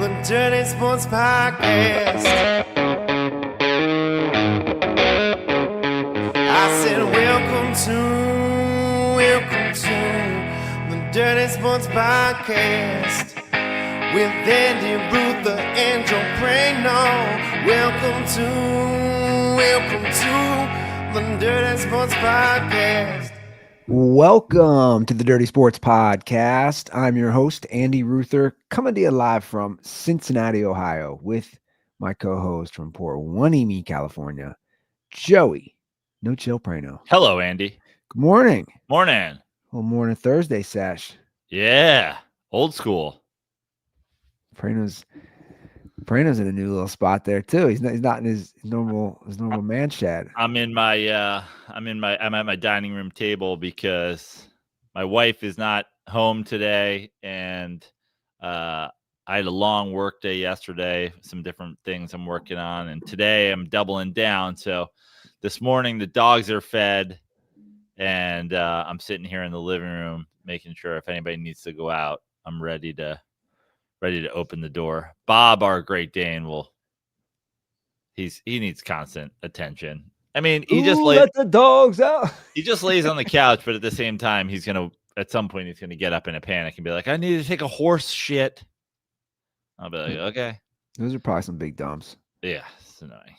the Dirty Sports Podcast. I said, welcome to the Dirty Sports Podcast with Andy Ruther and Joe Prano. Welcome to the Dirty Sports Podcast. Welcome to the Dirty Sports Podcast. I'm your host, Andy Ruther, coming to you live from Cincinnati, Ohio, with my co-host from Port Hueneme, California, Joey No Chill Prano. Hello, Andy. Good morning. Morning. Well, morning Thursday sesh. Yeah, old school. Prano's in a new little spot there too. He's not in his normal man shed. I'm at my dining room table because my wife is not home today, and I had a long work day yesterday, some different things I'm working on, and today I'm doubling down. So this morning the dogs are fed, and I'm sitting here in the living room making sure if anybody needs to go out, I'm ready to open the door. Bob, our Great Dane, he needs constant attention. I mean, let the dogs out. He just lays on the couch, but at the same time, at some point he's gonna get up in a panic and be like, I need to take a horse shit. I'll be like, okay. Those are probably some big dumps. Yeah, it's annoying.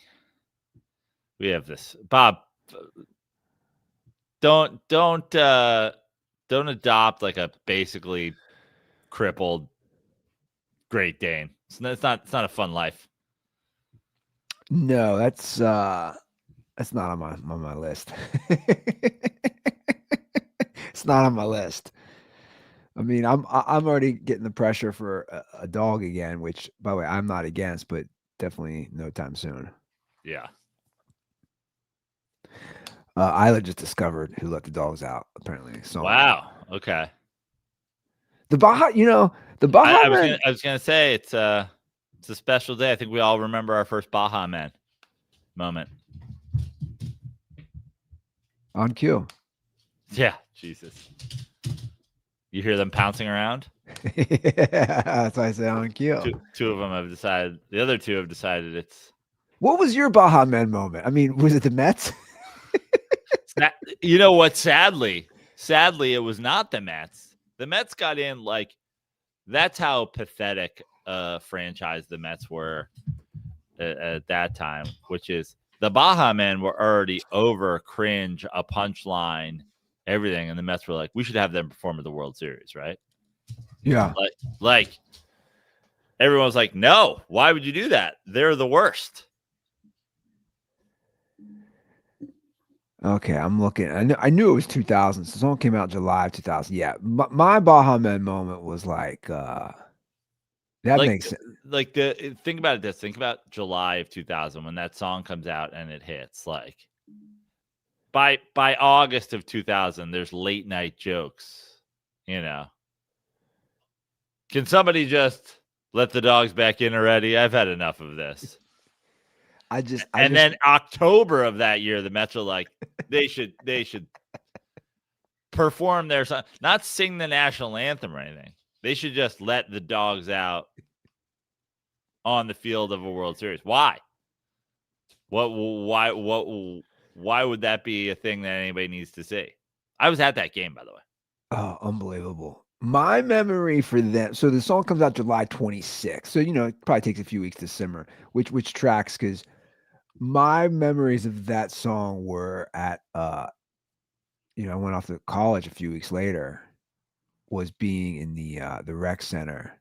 We have this. Bob, don't adopt like a basically crippled Great Dane. It's not a fun life. No, that's not on my list. It's not on my list. I mean, I'm already getting the pressure for a dog again, which, by the way, I'm not against, but definitely no time soon. Yeah. Isla just discovered who let the dogs out, apparently. So Wow. Okay. The Baja, the Baja. I was gonna say it's a special day. I think we all remember our first Baja Man moment. On cue. Yeah, Jesus. You hear them pouncing around? Yeah, that's why I say on cue. Two of them have decided. The other two have decided it's. What was your Baja Man moment? I mean, was it the Mets? You know what? Sadly, it was not the Mets. The Mets got in like. That's how pathetic a franchise the Mets were at that time, which is the Baja Men were already over cringe, a punchline, everything. And the Mets were like, we should have them perform at the World Series, right? Yeah. Like everyone's like, no, why would you do that? They're the worst. Okay, I'm looking. I knew it was 2000. So the song came out July of 2000. Yeah, my Baja Men moment was like that makes sense. Like think about this. Think about July of 2000 when that song comes out and it hits. Like by August of 2000, there's late night jokes. Can somebody just let the dogs back in already? I've had enough of this. Then October of that year, the Mets are like, they should perform their song, not sing the national anthem or anything. They should just let the dogs out on the field of a World Series. Why? Why would that be a thing that anybody needs to see? I was at that game, by the way. Oh, unbelievable. My memory for them. So the song comes out July 26th. So, it probably takes a few weeks to simmer, which tracks because my memories of that song were at, I went off to college a few weeks later, was being in the rec center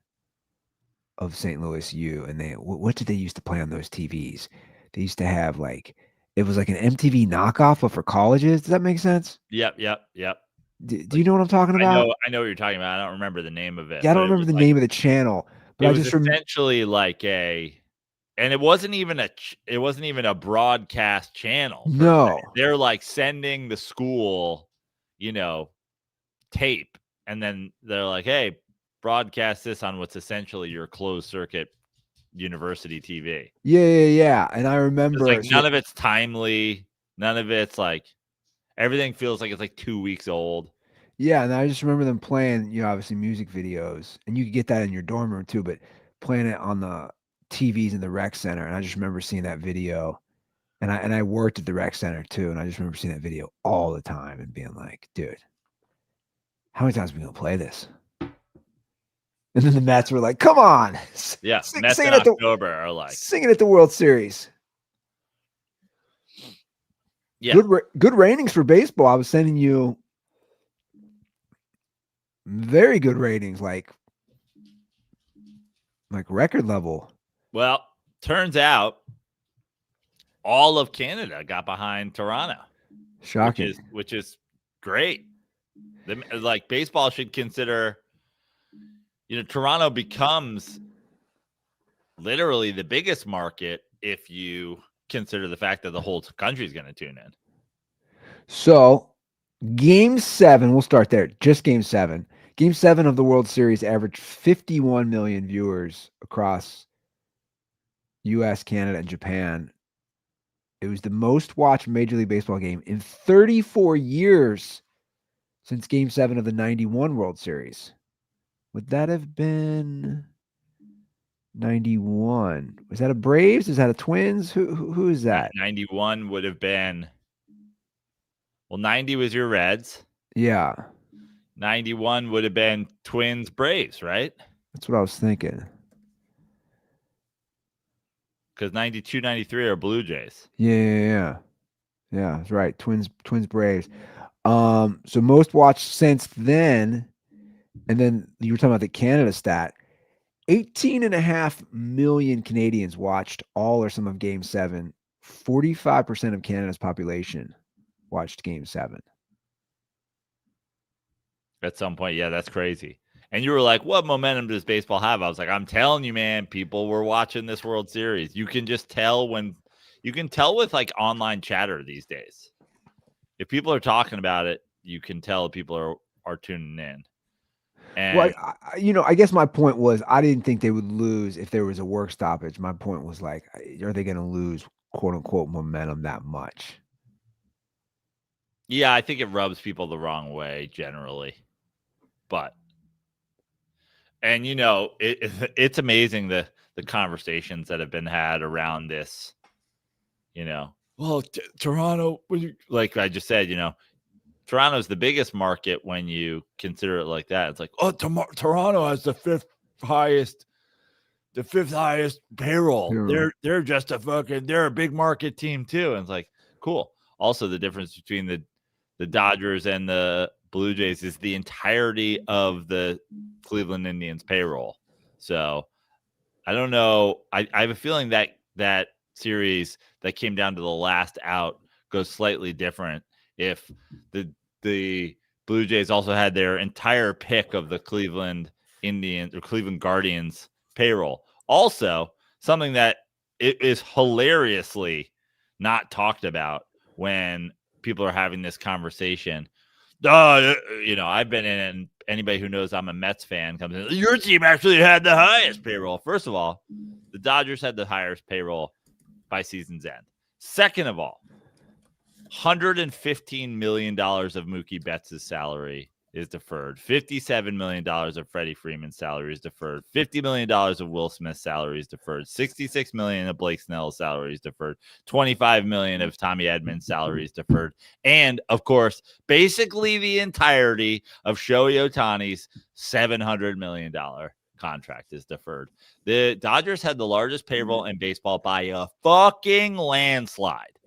of St. Louis U. And what did they used to play on those TVs? They used to have it was like an MTV knockoff, but for colleges. Does that make sense? Yep. Do you know what I'm talking about? I know what you're talking about. I don't remember the name of it. Yeah, I don't remember the name of the channel. But it was essentially like and it wasn't even a broadcast channel. No, they're like sending the school, tape, and then they're like, "Hey, broadcast this on what's essentially your closed circuit university TV." Yeah. And I remember none of it's timely. None of it's like everything feels like it's like 2 weeks old. Yeah, and I just remember them playing, obviously music videos, and you could get that in your dorm room too. But playing it on the TVs in the rec center, and I just remember seeing that video. And I worked at the rec center too, and I just remember seeing that video all the time and being like, dude, how many times are we gonna play this? And then the Mets were like, come on. Yeah, Sing Mets in it at October are like, sing it at the World Series. yeah, Good ratings for baseball. I was sending you very good ratings, like record level. well, turns out all of Canada got behind Toronto. Shocking. Which is great. Like baseball should consider, Toronto becomes literally the biggest market if you consider the fact that the whole country is going to tune in. So, Game 7, we'll start there. Just Game 7. Game 7 of the World Series averaged 51 million viewers across U.S., Canada, and Japan. It was the most watched Major League Baseball game in 34 years since Game 7 of the 91 World Series. Would that have been 91? Was that a Braves? Is that a Twins? Who is that? 91 would have been, 90 was your Reds. Yeah. 91 would have been Twins Braves, right? That's what I was thinking. Because 92, 93 are Blue Jays. Yeah, that's right. Twins Braves. So most watched since then, and then you were talking about the Canada stat. 18.5 million Canadians watched all or some of Game 7. 45% of Canada's population watched Game 7. At some point, yeah, that's crazy. And you were like, what momentum does baseball have? I was like, I'm telling you, man, people were watching this World Series. You can just tell with like online chatter these days. If people are talking about it, you can tell people are tuning in. And well, I guess my point was I didn't think they would lose if there was a work stoppage. My point was like, are they going to lose quote unquote momentum that much? Yeah, I think it rubs people the wrong way generally. But, and it's amazing the conversations that have been had around this, well, Toronto, like I just said, Toronto's the biggest market when you consider it like that. It's like, oh, Toronto has the fifth highest payroll. They're just they're a big market team too. And it's like, cool. Also, the difference between the Dodgers and the Blue Jays is the entirety of the Cleveland Indians payroll. So I don't know. I have a feeling that series that came down to the last out goes slightly different if the Blue Jays also had their entire pick of the Cleveland Indians or Cleveland Guardians payroll. Also, something that it is hilariously not talked about when people are having this conversation. I've been in, and anybody who knows I'm a Mets fan comes in, your team actually had the highest payroll. First of all, the Dodgers had the highest payroll by season's end. Second of all, $115 million of Mookie Betts' salary is deferred. $57 million of Freddie Freeman's salary is deferred. $50 million of Will Smith's salary is deferred. $66 million of Blake Snell's salary is deferred. $25 million of Tommy Edman's salary is deferred. And, of course, basically the entirety of Shohei Ohtani's $700 million contract is deferred. The Dodgers had the largest payroll in baseball by a fucking landslide.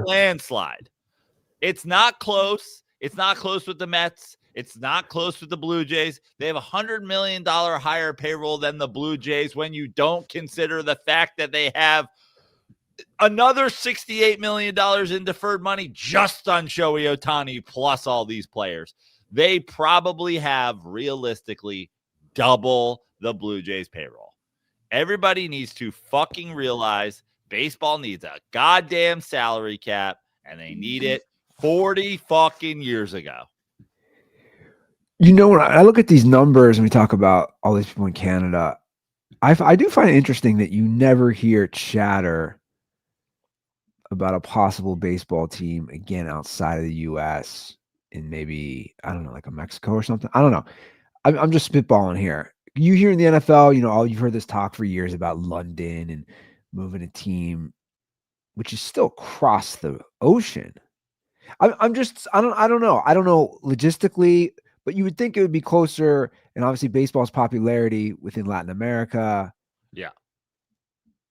Landslide. It's not close. It's not close with the Mets. It's not close with the Blue Jays. They have $100 million higher payroll than the Blue Jays when you don't consider the fact that they have another $68 million in deferred money just on Shohei Ohtani plus all these players. They probably have realistically double the Blue Jays payroll. Everybody needs to fucking realize baseball needs a goddamn salary cap, and they need it 40 fucking years ago. When I look at these numbers and we talk about all these people in Canada, I do find it interesting that you never hear chatter about a possible baseball team again outside of the U.S. in maybe, I don't know, like a Mexico or something. I don't know. I'm just spitballing here You hear in the NFL, you've heard this talk for years about London and moving a team, which is still across the ocean. I don't know. I don't know logistically, but you would think it would be closer. And obviously, baseball's popularity within Latin America. Yeah.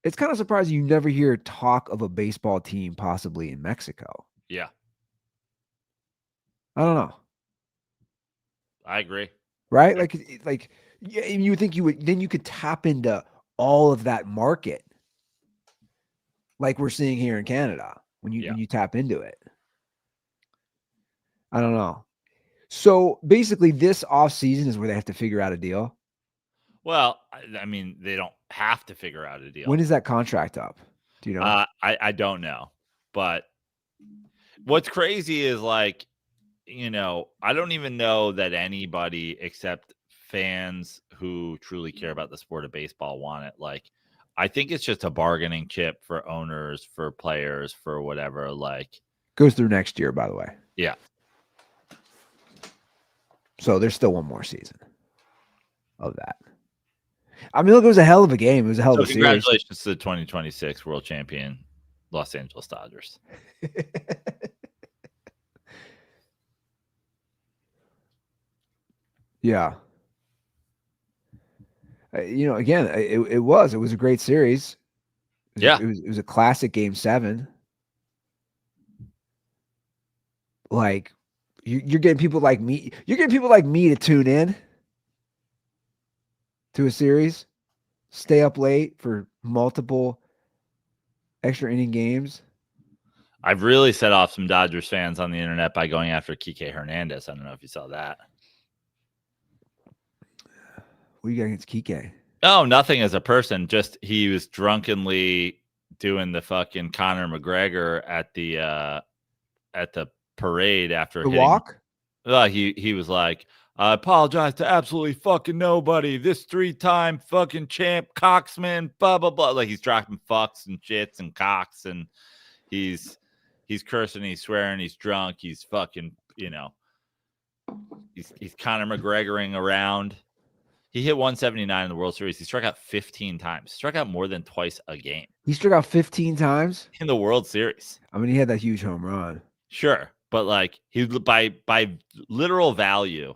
It's kind of surprising you never hear talk of a baseball team possibly in Mexico. Yeah. I don't know. I agree. Right? Like you would think you could tap into all of that market, like we're seeing here in Canada when you tap into it. I don't know. So basically, this off season is where they have to figure out a deal. Well, I mean, they don't have to figure out a deal. When is that contract up? Do you know? I don't know. But what's crazy is I don't even know that anybody except fans who truly care about the sport of baseball want it. I think it's just a bargaining chip for owners, for players, for whatever. Goes through next year, by the way. Yeah. So there's still one more season of that. I mean, look, it was a hell of a game. It was a hell of a series. Congratulations to the 2026 world champion Los Angeles Dodgers. Yeah. Again, it was a great series. It was a classic Game 7. Like, you're getting people like me. You're getting people like me to tune in to a series, stay up late for multiple extra inning games. I've really set off some Dodgers fans on the internet by going after Kike Hernandez. I don't know if you saw that. What do you got against Kike? Oh, nothing as a person. Just he was drunkenly doing the fucking Conor McGregor at the parade after the walk. He was like, I apologize to absolutely fucking nobody. This 3-time fucking champ, Coxman, blah blah blah. Like he's dropping fucks and shits and cocks, and he's cursing, he's swearing, he's drunk, he's fucking, he's Conor McGregoring around. He hit 179 in the World Series. He struck out 15 times. Struck out more than twice a game. He struck out 15 times in the World Series. I mean, he had that huge home run. Sure, but he by literal value,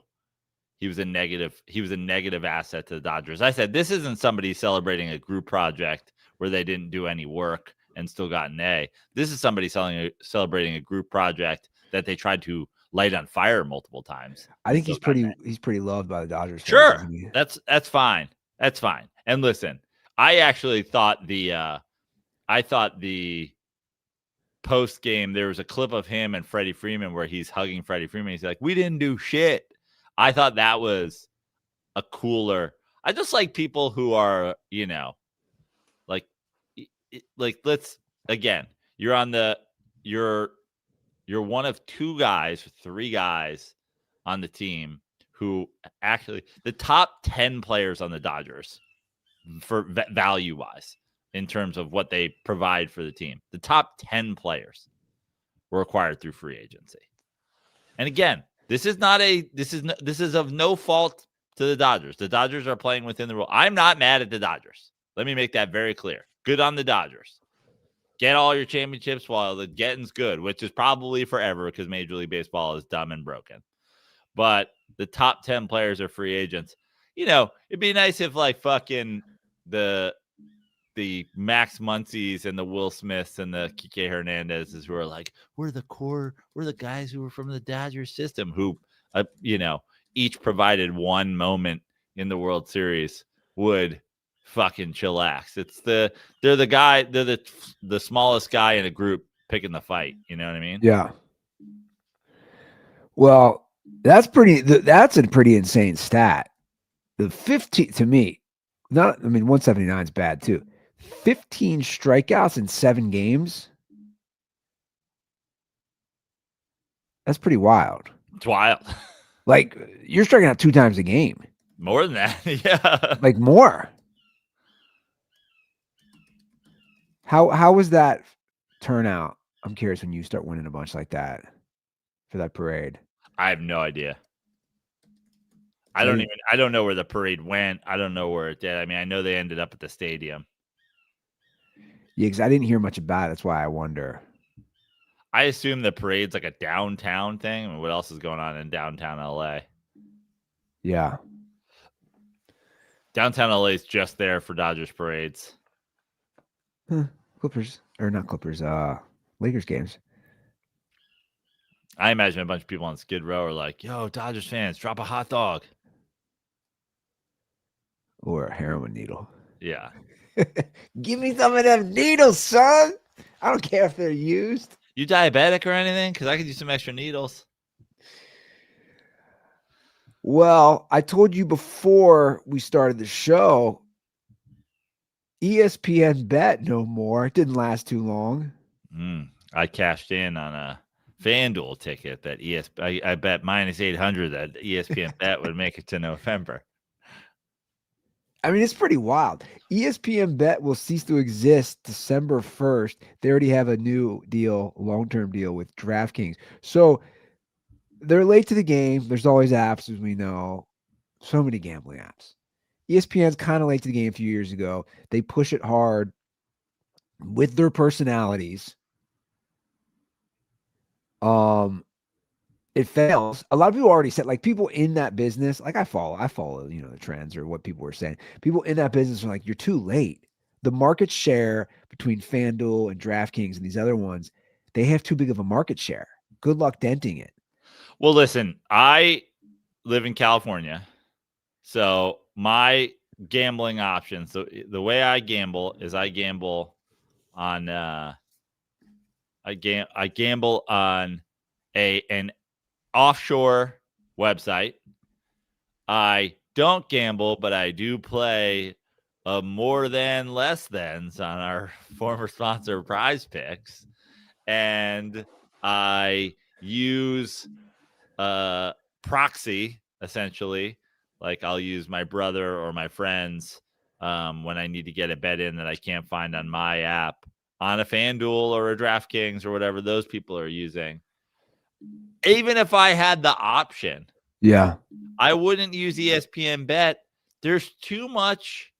he was a negative. He was a negative asset to the Dodgers. I said this isn't somebody celebrating a group project where they didn't do any work and still got an A. This is somebody celebrating a group project that they tried to light on fire multiple times. I think he's pretty loved by the Dodgers. Sure, that's fine. That's fine. And listen, I actually thought the post game there was a clip of him and Freddie Freeman where he's hugging Freddie Freeman. He's like, "We didn't do shit." I thought that was a cooler. I just like people who are, let's again. You're one of 2 guys, 3 guys on the team who actually the top 10 players on the Dodgers for value wise in terms of what they provide for the team. The top 10 players were acquired through free agency. And again, this is of no fault to the Dodgers. The Dodgers are playing within the rule. I'm not mad at the Dodgers. Let me make that very clear. Good on the Dodgers. Get all your championships while the getting's good, which is probably forever because Major League Baseball is dumb and broken. But the top 10 players are free agents. It'd be nice if fucking the Max Muncies and the Will Smiths and the Kike Hernandezes who are like, we're the guys who were from the Dodgers system who, each provided one moment in the World Series would fucking chillax. They're the smallest guy in a group picking the fight. You know what I mean? Yeah. Well, that's a pretty insane stat. The 15 to me, 179 is bad too. 15 strikeouts in 7 games. That's pretty wild. It's wild. You're striking out 2 times a game. More than that. Yeah. More. How was that turnout? I'm curious when you start winning a bunch like that for that parade. I have no idea. I don't know where the parade went. I don't know where it did. I mean, I know they ended up at the stadium. Yeah, because I didn't hear much about it. That's why I wonder. I assume the parade's like a downtown thing. I mean, what else is going on in downtown LA? Yeah. Downtown LA is just there for Dodgers parades. Clippers, or not Clippers, Lakers games. I imagine a bunch of people on Skid Row are like, yo, Dodgers fans, drop a hot dog. Or a heroin needle. Yeah. Give me some of them needles, son. I don't care if they're used. You diabetic or anything? Because I could use some extra needles. Well, I told you before we started the show, ESPN Bet no more. It didn't last too long. I cashed in on a FanDuel ticket that I bet minus 800 that ESPN Bet would make it to November. I mean, it's pretty wild. ESPN Bet will cease to exist December 1st. They already have a new deal, long-term deal with DraftKings. So they're late to the game. There's always apps, as we know. So many gambling apps. ESPN's kind of late to the game a few years ago. They push it hard with their personalities. It fails. A lot of people already said, like, people in that business, like I follow, the trends or what people were saying. People in that business are like, you're too late. The market share between FanDuel and DraftKings and these other ones, they have too big of a market share. Good luck denting it. Well, listen, I live in California, so my gambling options, the way I gamble is I gamble on I gamble on an offshore website. I don't gamble, but I do play more than less thans on our former sponsor Prize Picks, and I use proxy essentially. Like I'll use my brother or my friends when I need to get a bet in that I can't find on my app on a FanDuel or a DraftKings or whatever those people are using. Even if I had the option, I wouldn't use ESPN Bet. There's too much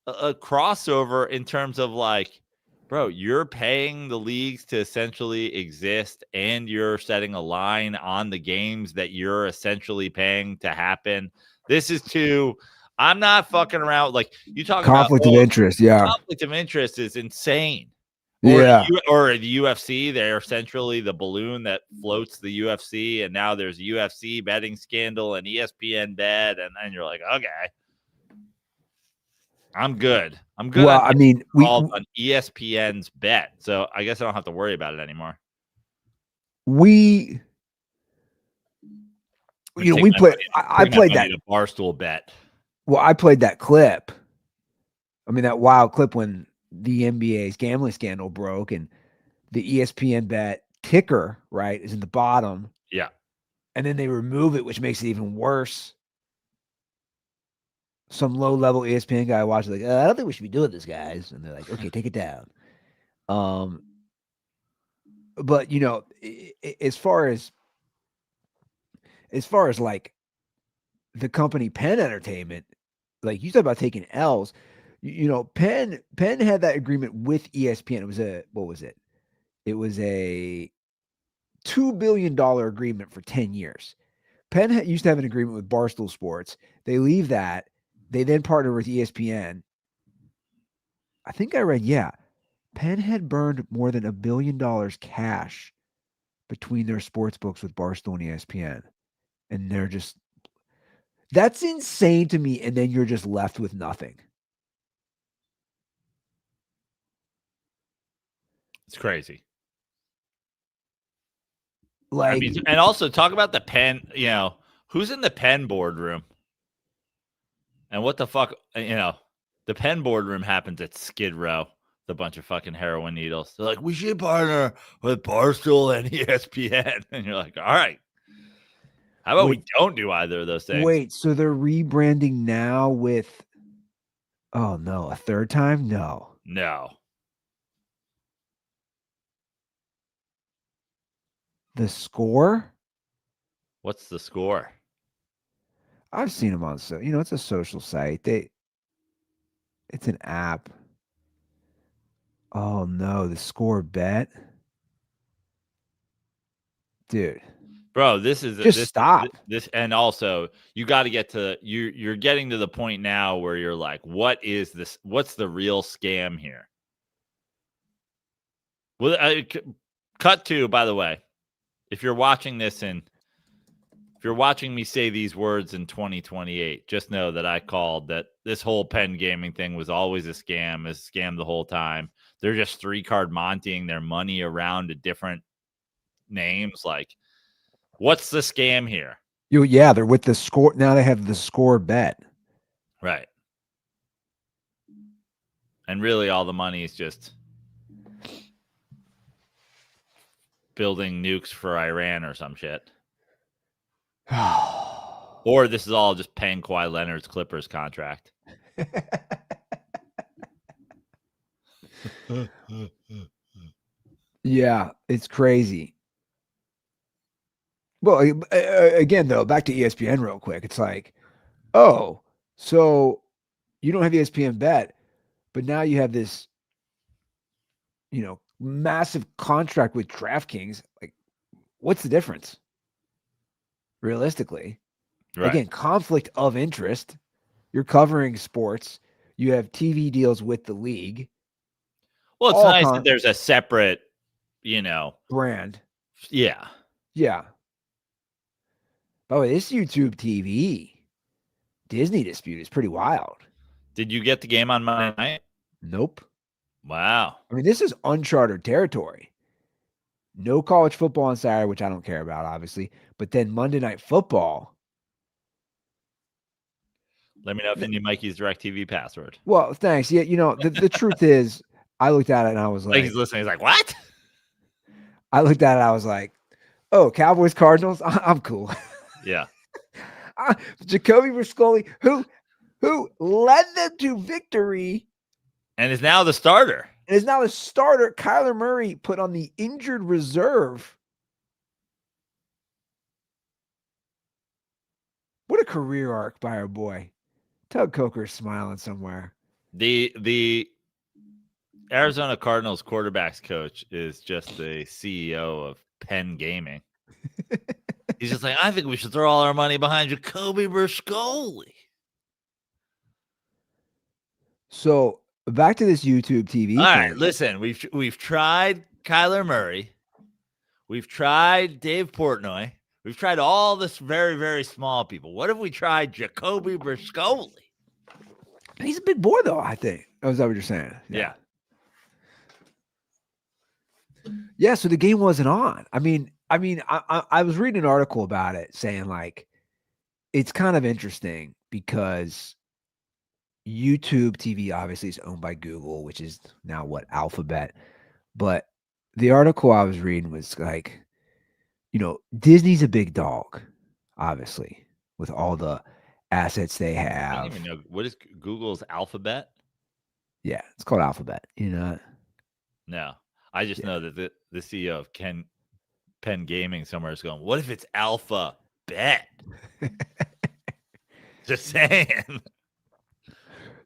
a crossover in terms of like, bro, you're paying the leagues to essentially exist and you're setting a line on the games that you're essentially paying to happen. This is I'm not fucking around. Like you talk Conflict about of interest. Yeah. conflict of interest is insane. Yeah. Or the UFC, they're essentially the balloon that floats the UFC, and now there's a UFC betting scandal and ESPN Bet, and you're like, okay, I'm good. Well, I mean, on ESPN's Bet, so I guess I don't have to worry about it anymore. We played. I played that Barstool Bet. Well, I played that clip. I mean, that wild clip when the NBA's gambling scandal broke and the ESPN Bet ticker, right, is in the bottom. Yeah. And then they remove it, which makes it even worse. Some low-level ESPN guy watches like, I don't think we should be doing this, guys. And they're like, okay, take it down. But as far as like the company Penn Entertainment, like you talk about taking L's, Penn had that agreement with ESPN. It was what was it? It was a $2 billion agreement for 10 years. Penn used to have an agreement with Barstool Sports. They leave that. They then partner with ESPN. I think I read, Penn had burned more than $1 billion cash between their sports books with Barstool and ESPN. And that's insane to me. And then you're just left with nothing. It's crazy. Like, I mean, and also talk about the Penn, who's in the Penn boardroom? And what the fuck, the Penn boardroom happens at Skid Row, the bunch of fucking heroin needles. They're like, we should partner with Barstool and ESPN. And you're like, all right. How about we don't do either of those things? Wait, so they're rebranding now with, oh no, a third time? No. The Score? What's the Score? I've seen them on it's a social site. It's an app. Oh no, the score bet. Dude, Bro, this is just stop. this, and also you got to get to you're getting to the point now where you're like, what is this? What's the real scam here? Well, cut to, by the way, if you're watching this and if you're watching me say these words in 2028, just know that I called that this whole Penn gaming thing was always a scam, the whole time. They're just 3-card montying their money around to different names. Like, what's the scam here? Yeah, they're with the score. Now they have the score bet. Right. And really all the money is just building nukes for Iran or some shit. Or this is all just paying Kawhi Leonard's Clippers contract. Yeah, it's crazy. Well, again, though, back to ESPN real quick. It's like, oh, so you don't have ESPN Bet, but now you have this, massive contract with DraftKings. Like, what's the difference? Realistically, Right. again, conflict of interest. You're covering sports. You have TV deals with the league. Well, it's all nice that there's a separate, brand. Yeah. Yeah. By the way, this YouTube TV Disney dispute is pretty wild. Did you get the game on Monday night? Nope. Wow. I mean, this is uncharted territory. No college football on Saturday, which I don't care about, obviously. But then Monday Night Football. Let me know if you need Mikey's DirecTV password. Well, thanks. Yeah, the truth is, I looked at it and I was like, Mikey's listening. He's like, what? I looked at it, I was like, oh, Cowboys Cardinals. I'm cool. Yeah. Jacoby Brascoli, who led them to victory, and is now the starter. And is now the starter. Kyler Murray put on the injured reserve. What a career arc by our boy. Tug Coker's smiling somewhere. The Arizona Cardinals quarterbacks coach is just the CEO of Penn Gaming. He's just like, I think we should throw all our money behind Jacoby Brascoli. So back to this YouTube TV. All right, listen, we've tried Kyler Murray, we've tried Dave Portnoy, we've tried all this very, very small people. What if we tried Jacoby Brascoli? He's a big boy, though. I think. Oh, is that what you're saying? Yeah. Yeah. So the game wasn't on. I mean, I was reading an article about it saying like it's kind of interesting because YouTube TV obviously is owned by Google, which is now what, Alphabet. But the article I was reading was like, Disney's a big dog, obviously, with all the assets they have. I don't even know. What is Google's Alphabet? Yeah, it's called Alphabet. No, I just know that the CEO of Penn Gaming somewhere is going, what if it's Alpha Bet? Just saying.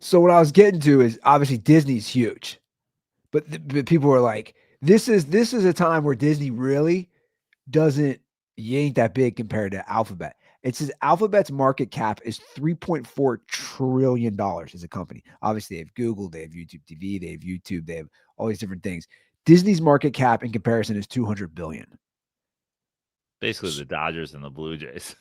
So what I was getting to is obviously Disney's huge, but people were like, this is a time where Disney really you ain't that big compared to Alphabet. It says Alphabet's market cap is $3.4 trillion as a company. Obviously, they have Google, they have YouTube TV, they have YouTube, they have all these different things. Disney's market cap in comparison is $200 billion. Basically, the Dodgers and the Blue Jays.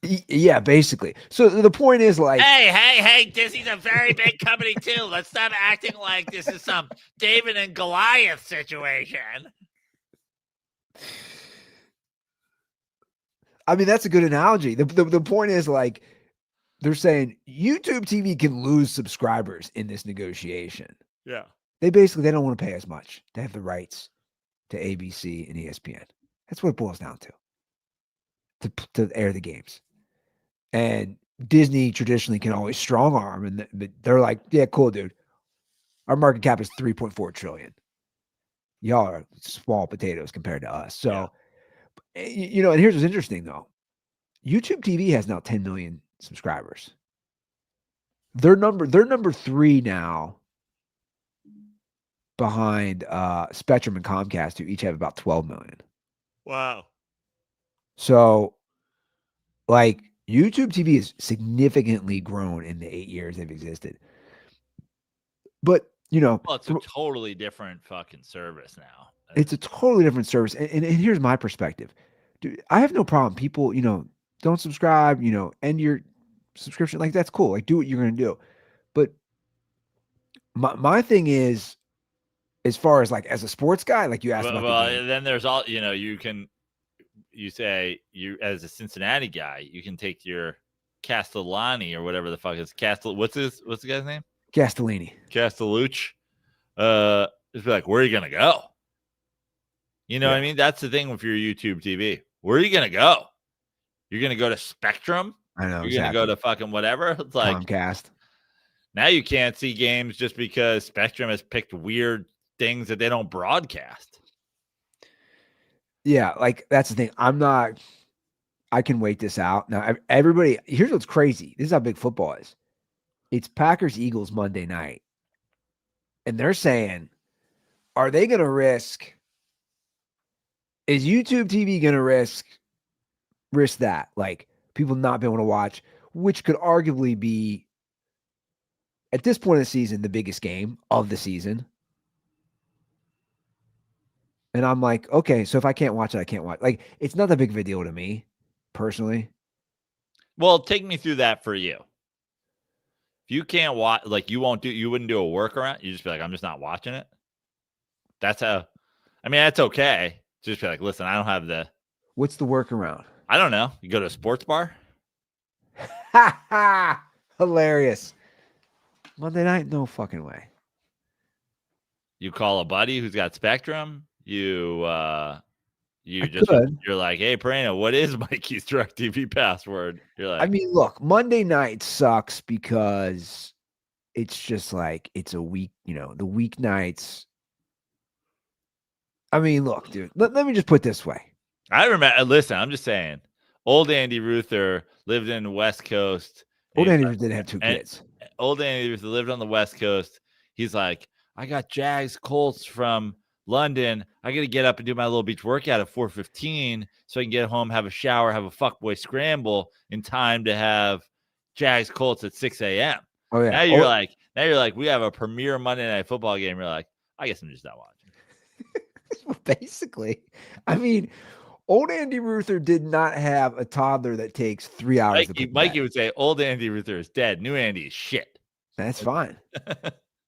Yeah, basically. So the point is like, hey, Disney's a very big company too. Let's stop acting like this is some David and Goliath situation. I mean, that's a good analogy. The point is like, they're saying YouTube TV can lose subscribers in this negotiation. Yeah. They don't want to pay as much. They have the rights to ABC and ESPN. That's what it boils down to air the games. And Disney traditionally can always strong arm, but they're like, yeah, cool, dude. Our market cap is $3.4 trillion. Y'all are small potatoes compared to us. So, and here's what's interesting though. YouTube TV has now 10 million subscribers. They're number 3 now behind Spectrum and Comcast, who each have about 12 million. Wow. So, like, YouTube TV has significantly grown in the 8 years they've existed. But, Well, it's a totally different fucking service now. It's a totally different service. And here's my perspective. Dude, I have no problem. People, don't subscribe, end your subscription. Like, that's cool. Like, do what you're going to do. But my thing is, as far as like as a sports guy, like you asked about the game. Then there's all you say you as a Cincinnati guy, you can take your Castellani or whatever the fuck is what's the guy's name? Castellini. Castellucci. Just be like, where are you gonna go? You know what I mean? That's the thing with your YouTube TV. Where are you gonna go? You're gonna go to Spectrum? I know. You're gonna go to fucking whatever. It's like Comcast. Now you can't see games just because Spectrum has picked weird things that they don't broadcast. Yeah, like that's the thing. I can wait this out. Now, everybody, here's what's crazy. This is how big football is. It's Packers-Eagles Monday night. And they're saying, are they going to risk, is YouTube TV going to risk that? Like, people not being able to watch, which could arguably be, at this point of the season, the biggest game of the season. And I'm like, okay, so if I can't watch it, I can't watch. Like, it's not that big of a deal to me, personally. Well, take me through that for you. If you can't watch, like you wouldn't do a workaround. You just be like, I'm just not watching it. That's okay. Just be like, listen, I don't have the. What's the workaround? I don't know. You go to a sports bar. Ha ha! Hilarious. Monday night, no fucking way. You call a buddy who's got Spectrum. You're like, hey, Prano, what is Mikey's DirecTV password? You're like, I mean, look, Monday night sucks because it's just like it's a week, the weeknights. I mean, look, dude, let me just put it this way. I remember, listen, I'm just saying, old Andy Ruther lived in the West Coast. Old Andy Ruther did have 2 kids. Old Andy Ruther lived on the West Coast. He's like, I got Jags Colts from London. I got to get up and do my little beach workout at 4:15 so I can get home, have a shower, have a fuckboy scramble in time to have Jags Colts at 6 a.m. Oh yeah. Now you're like, we have a premier Monday Night Football game. You're like, I guess I'm just not watching. Basically, I mean, old Andy Ruther did not have a toddler that takes 3 hours. Mikey would say, old Andy Ruther is dead. New Andy is shit. That's fine.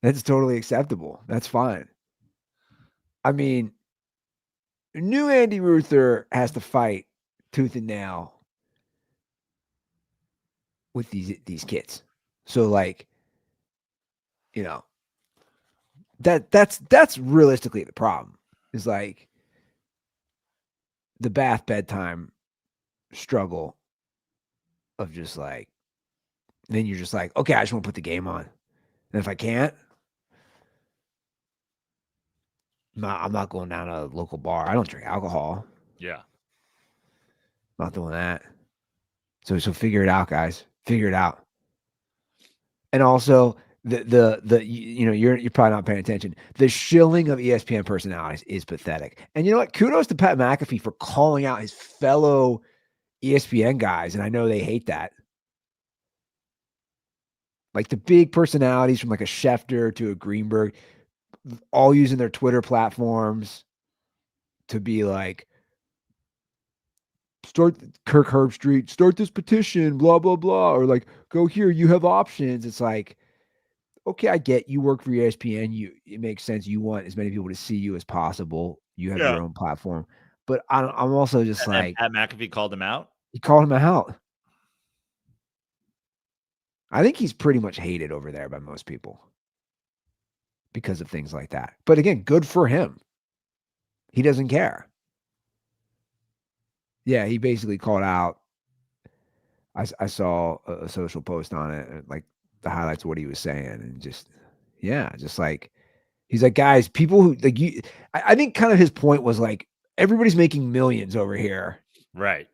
That's totally acceptable. That's fine. I mean, new Andy Ruther has to fight tooth and nail with these kids. So, like, that's realistically the problem. Is like the bath bedtime struggle of just like, then you're just like, okay, I just want to put the game on. And if I can't, I'm not going down to a local bar. I don't drink alcohol. Yeah. Not doing that. So figure it out, guys. Figure it out. And also you're probably not paying attention. The shilling of ESPN personalities is pathetic. And you know what? Kudos to Pat McAfee for calling out his fellow ESPN guys. And I know they hate that. Like the big personalities from like a Schefter to a Greenberg, all using their Twitter platforms to be like, start Kirk Herbstreit, start this petition, blah, blah, blah. Or like, go here, you have options. It's like, okay, I get you work for ESPN. It makes sense. You want as many people to see you as possible. You have your own platform. But I'm also just like. Pat McAfee called him out? He called him out. I think he's pretty much hated over there by most people because of things like that. But again, good for him. He doesn't care. Yeah, he basically called out. I saw a social post on it, and like the highlights of what he was saying, and just like he's like, guys, people who like you. I think kind of his point was like everybody's making millions over here, right?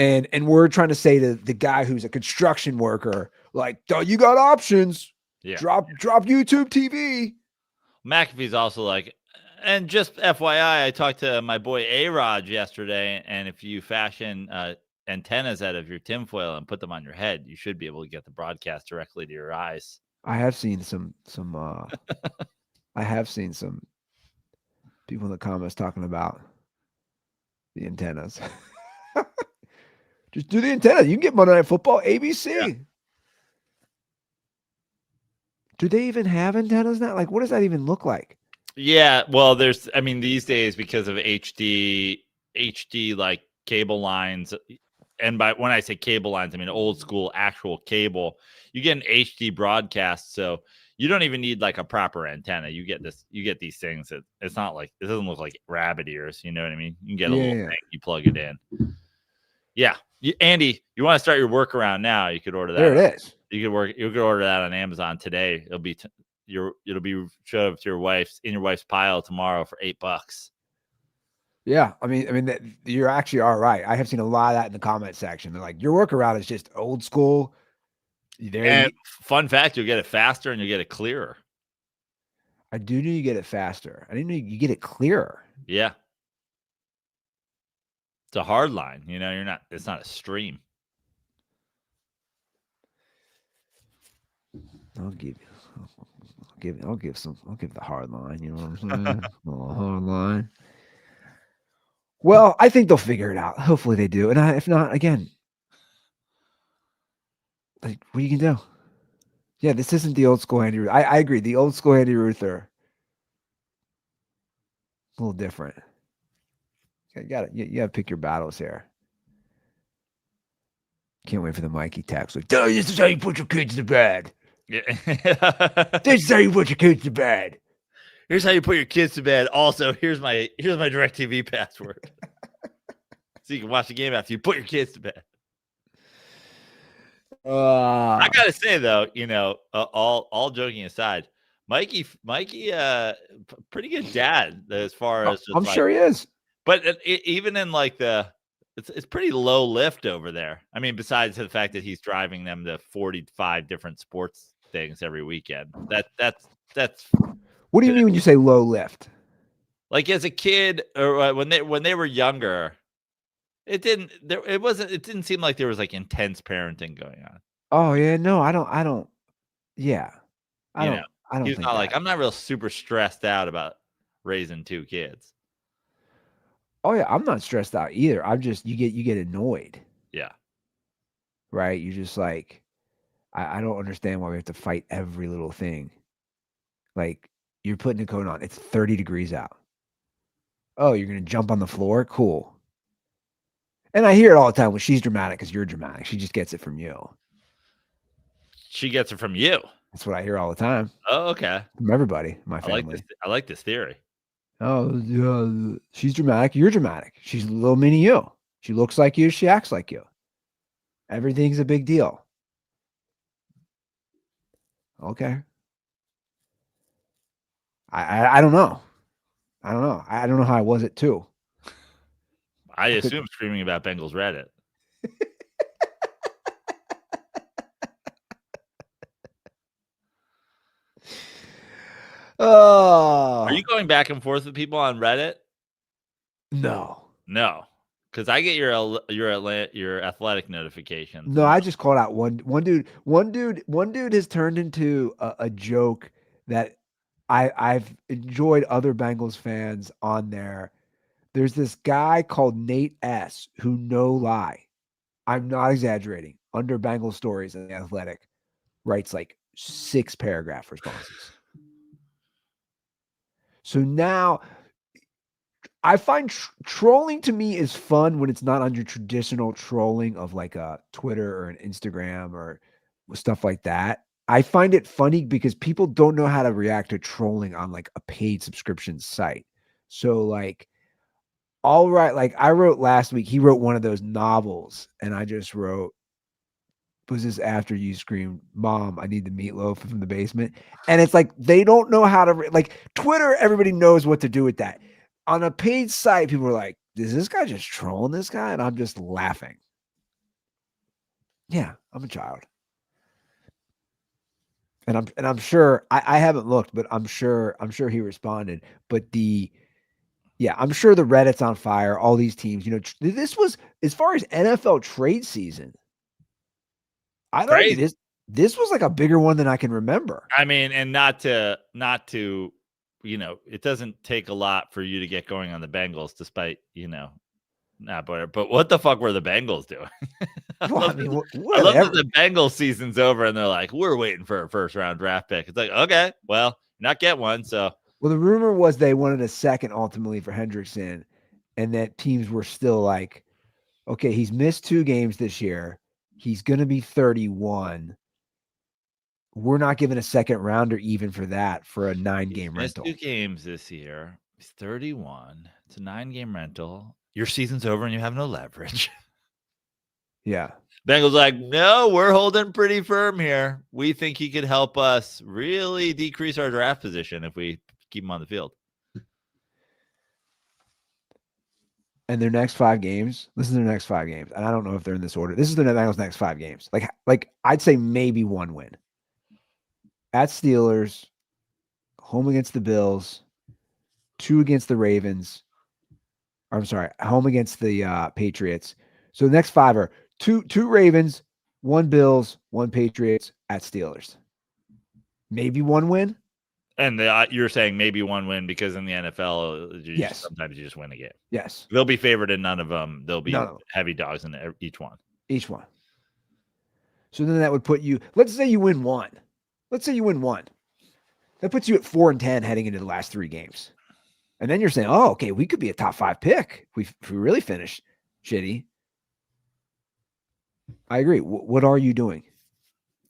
And we're trying to say to the guy who's a construction worker, like, you got options. Yeah. Drop YouTube TV. McAfee's also like, and just FYI, I talked to my boy A-Rod yesterday, and if you fashion antennas out of your tinfoil and put them on your head, you should be able to get the broadcast directly to your eyes. I have seen some I have seen some people in the comments talking about the antennas. Just do the antenna. You can get Monday Night Football, ABC. Yeah. Do they even have antennas now? Like, what does that even look like? Yeah, well, these days, because of HD like cable lines, and when I say cable lines, I mean old school actual cable, you get an HD broadcast, so you don't even need like a proper antenna. You get these things that it's not like, it doesn't look like rabbit ears, you know what I mean? You can get a little thing, you plug it in. Yeah. Andy, you want to start your workaround now, you could order that. There it is. You could order that on Amazon today. It'll be showed up to your wife's pile tomorrow for $8. Yeah, I mean, you're actually all right. I have seen a lot of that in the comment section. They're like, your workaround is just old school. And fun fact, you'll get it faster and you'll get it clearer. I do know you get it faster. I didn't know you get it clearer. Yeah. It's a hard line, it's not a stream. I'll give the hard line, you know what I'm saying? A hard line. Well, I think they'll figure it out. Hopefully they do. And if not, again, like, what you can do? Yeah, this isn't the old school Andy Ruth. I agree. The old school Andy Ruther, a little different. You got to pick your battles here. Can't wait for the Mikey text. Like, this is how you put your kids to bed. Yeah. This is how you put your kids to bed. Here's how you put your kids to bed. Also, here's my DirecTV password, so you can watch the game after you put your kids to bed. I gotta say though, all joking aside, Mikey, pretty good dad as far as I'm sure he is. But even in like it's pretty low lift over there. I mean, besides the fact that he's driving them to 45 different sports things every weekend. That's. What do you mean when you say low lift? Like as a kid, or when they were younger, it didn't seem like there was like intense parenting going on. Oh yeah, no, I don't. Yeah, I don't. He's think not that. like, I'm not real super stressed out about raising 2 kids. Oh yeah, I'm not stressed out either. I'm just you get annoyed. Yeah. Right. You're just like, I don't understand why we have to fight every little thing. Like, you're putting a coat on. It's 30 degrees out. Oh, you're gonna jump on the floor? Cool. And I hear it all the time when she's dramatic because you're dramatic. She just gets it from you. She gets it from you. That's what I hear all the time. Oh, okay. From everybody, my family. I like this theory. Oh, yeah, she's dramatic. You're dramatic. She's a little mini you. She looks like you. She acts like you. Everything's a big deal. Okay. I don't know. I don't know. I don't know how I was it too. I assume screaming about Bengals Reddit. Oh. Are you going back and forth with people on Reddit? No. Because I get your athletic notifications. No, I just called out one dude. One dude has turned into a joke that I've enjoyed other Bengals fans on there. There's this guy called Nate S. who, no lie, I'm not exaggerating, under Bengals stories in the Athletic, writes like 6 paragraph responses. So now I find trolling to me is fun when it's not on your traditional trolling of like a Twitter or an Instagram or stuff like that. I find it funny because people don't know how to react to trolling on like a paid subscription site. So like, all right, like I wrote last week, he wrote one of those novels and I just wrote, was this after you screamed, "Mom, I need the meatloaf from the basement"? And it's like, they don't know how to, like Twitter, everybody knows what to do with that. On a paid site, people are like, is this guy just trolling this guy? And I'm just laughing. Yeah, I'm a child. And I'm sure I haven't looked, but I'm sure he responded. But I'm sure the Reddit's on fire. All these teams, this was as far as NFL trade season. I'd argue Crazy. this was like a bigger one than I can remember. I mean, and not to, it doesn't take a lot for you to get going on the Bengals, despite, but what the fuck were the Bengals doing? Well, I mean, what I have love they that ever? the Bengals season's over and they're like, we're waiting for a first round draft pick. It's like, okay, well, not get one. So, Well, the rumor was they wanted a second ultimately for Hendrickson, and that teams were still like, okay, he's missed 2 games this year. He's going to be 31. We're not giving a second rounder even for that for a 9-game missed rental. 2 games this year. He's 31. It's a 9-game rental. Your season's over and you have no leverage. Yeah. Bengals like, no, we're holding pretty firm here. We think he could help us really decrease our draft position if we keep him on the field. And their next 5 games, listen to their next 5 games. And I don't know if they're in this order. This is the Bengals' next 5 games. Like I'd say maybe 1 win. At Steelers, home against the Bills, 2 against the Ravens. I'm sorry, home against the Patriots. So the next 5 are 2 Ravens, 1 Bills, 1 Patriots, at Steelers. Maybe 1 win. And you're saying maybe 1 win because in the NFL, Yes. sometimes you just win a game. Yes. They'll be favored in none of them. They'll be heavy dogs in each one. Each one. So then that would put you, let's say you win 1. Let's say you win 1. That puts you at 4-10 heading into the last 3 games. And then you're saying, oh, okay, we could be a top 5 pick if we really finish shitty. I agree. What are you doing?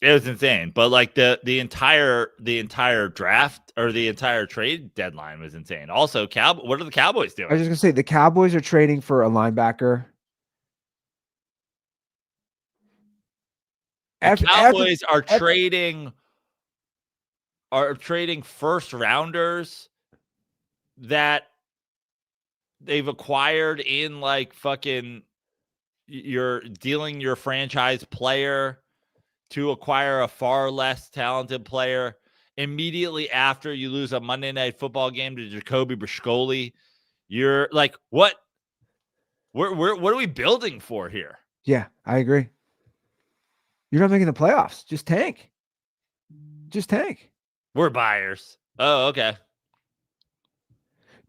It was insane, but like the entire draft or the entire trade deadline was insane. Also, what are the Cowboys doing? I was just gonna say the Cowboys are trading for a linebacker. The Cowboys are trading first rounders that they've acquired in like fucking you're dealing your franchise player to acquire a far less talented player immediately after you lose a Monday Night Football game to Jacoby Brishkoli. You're like, what are we building for here? Yeah, I agree. You're not making the playoffs. Just tank. We're buyers. Oh, okay.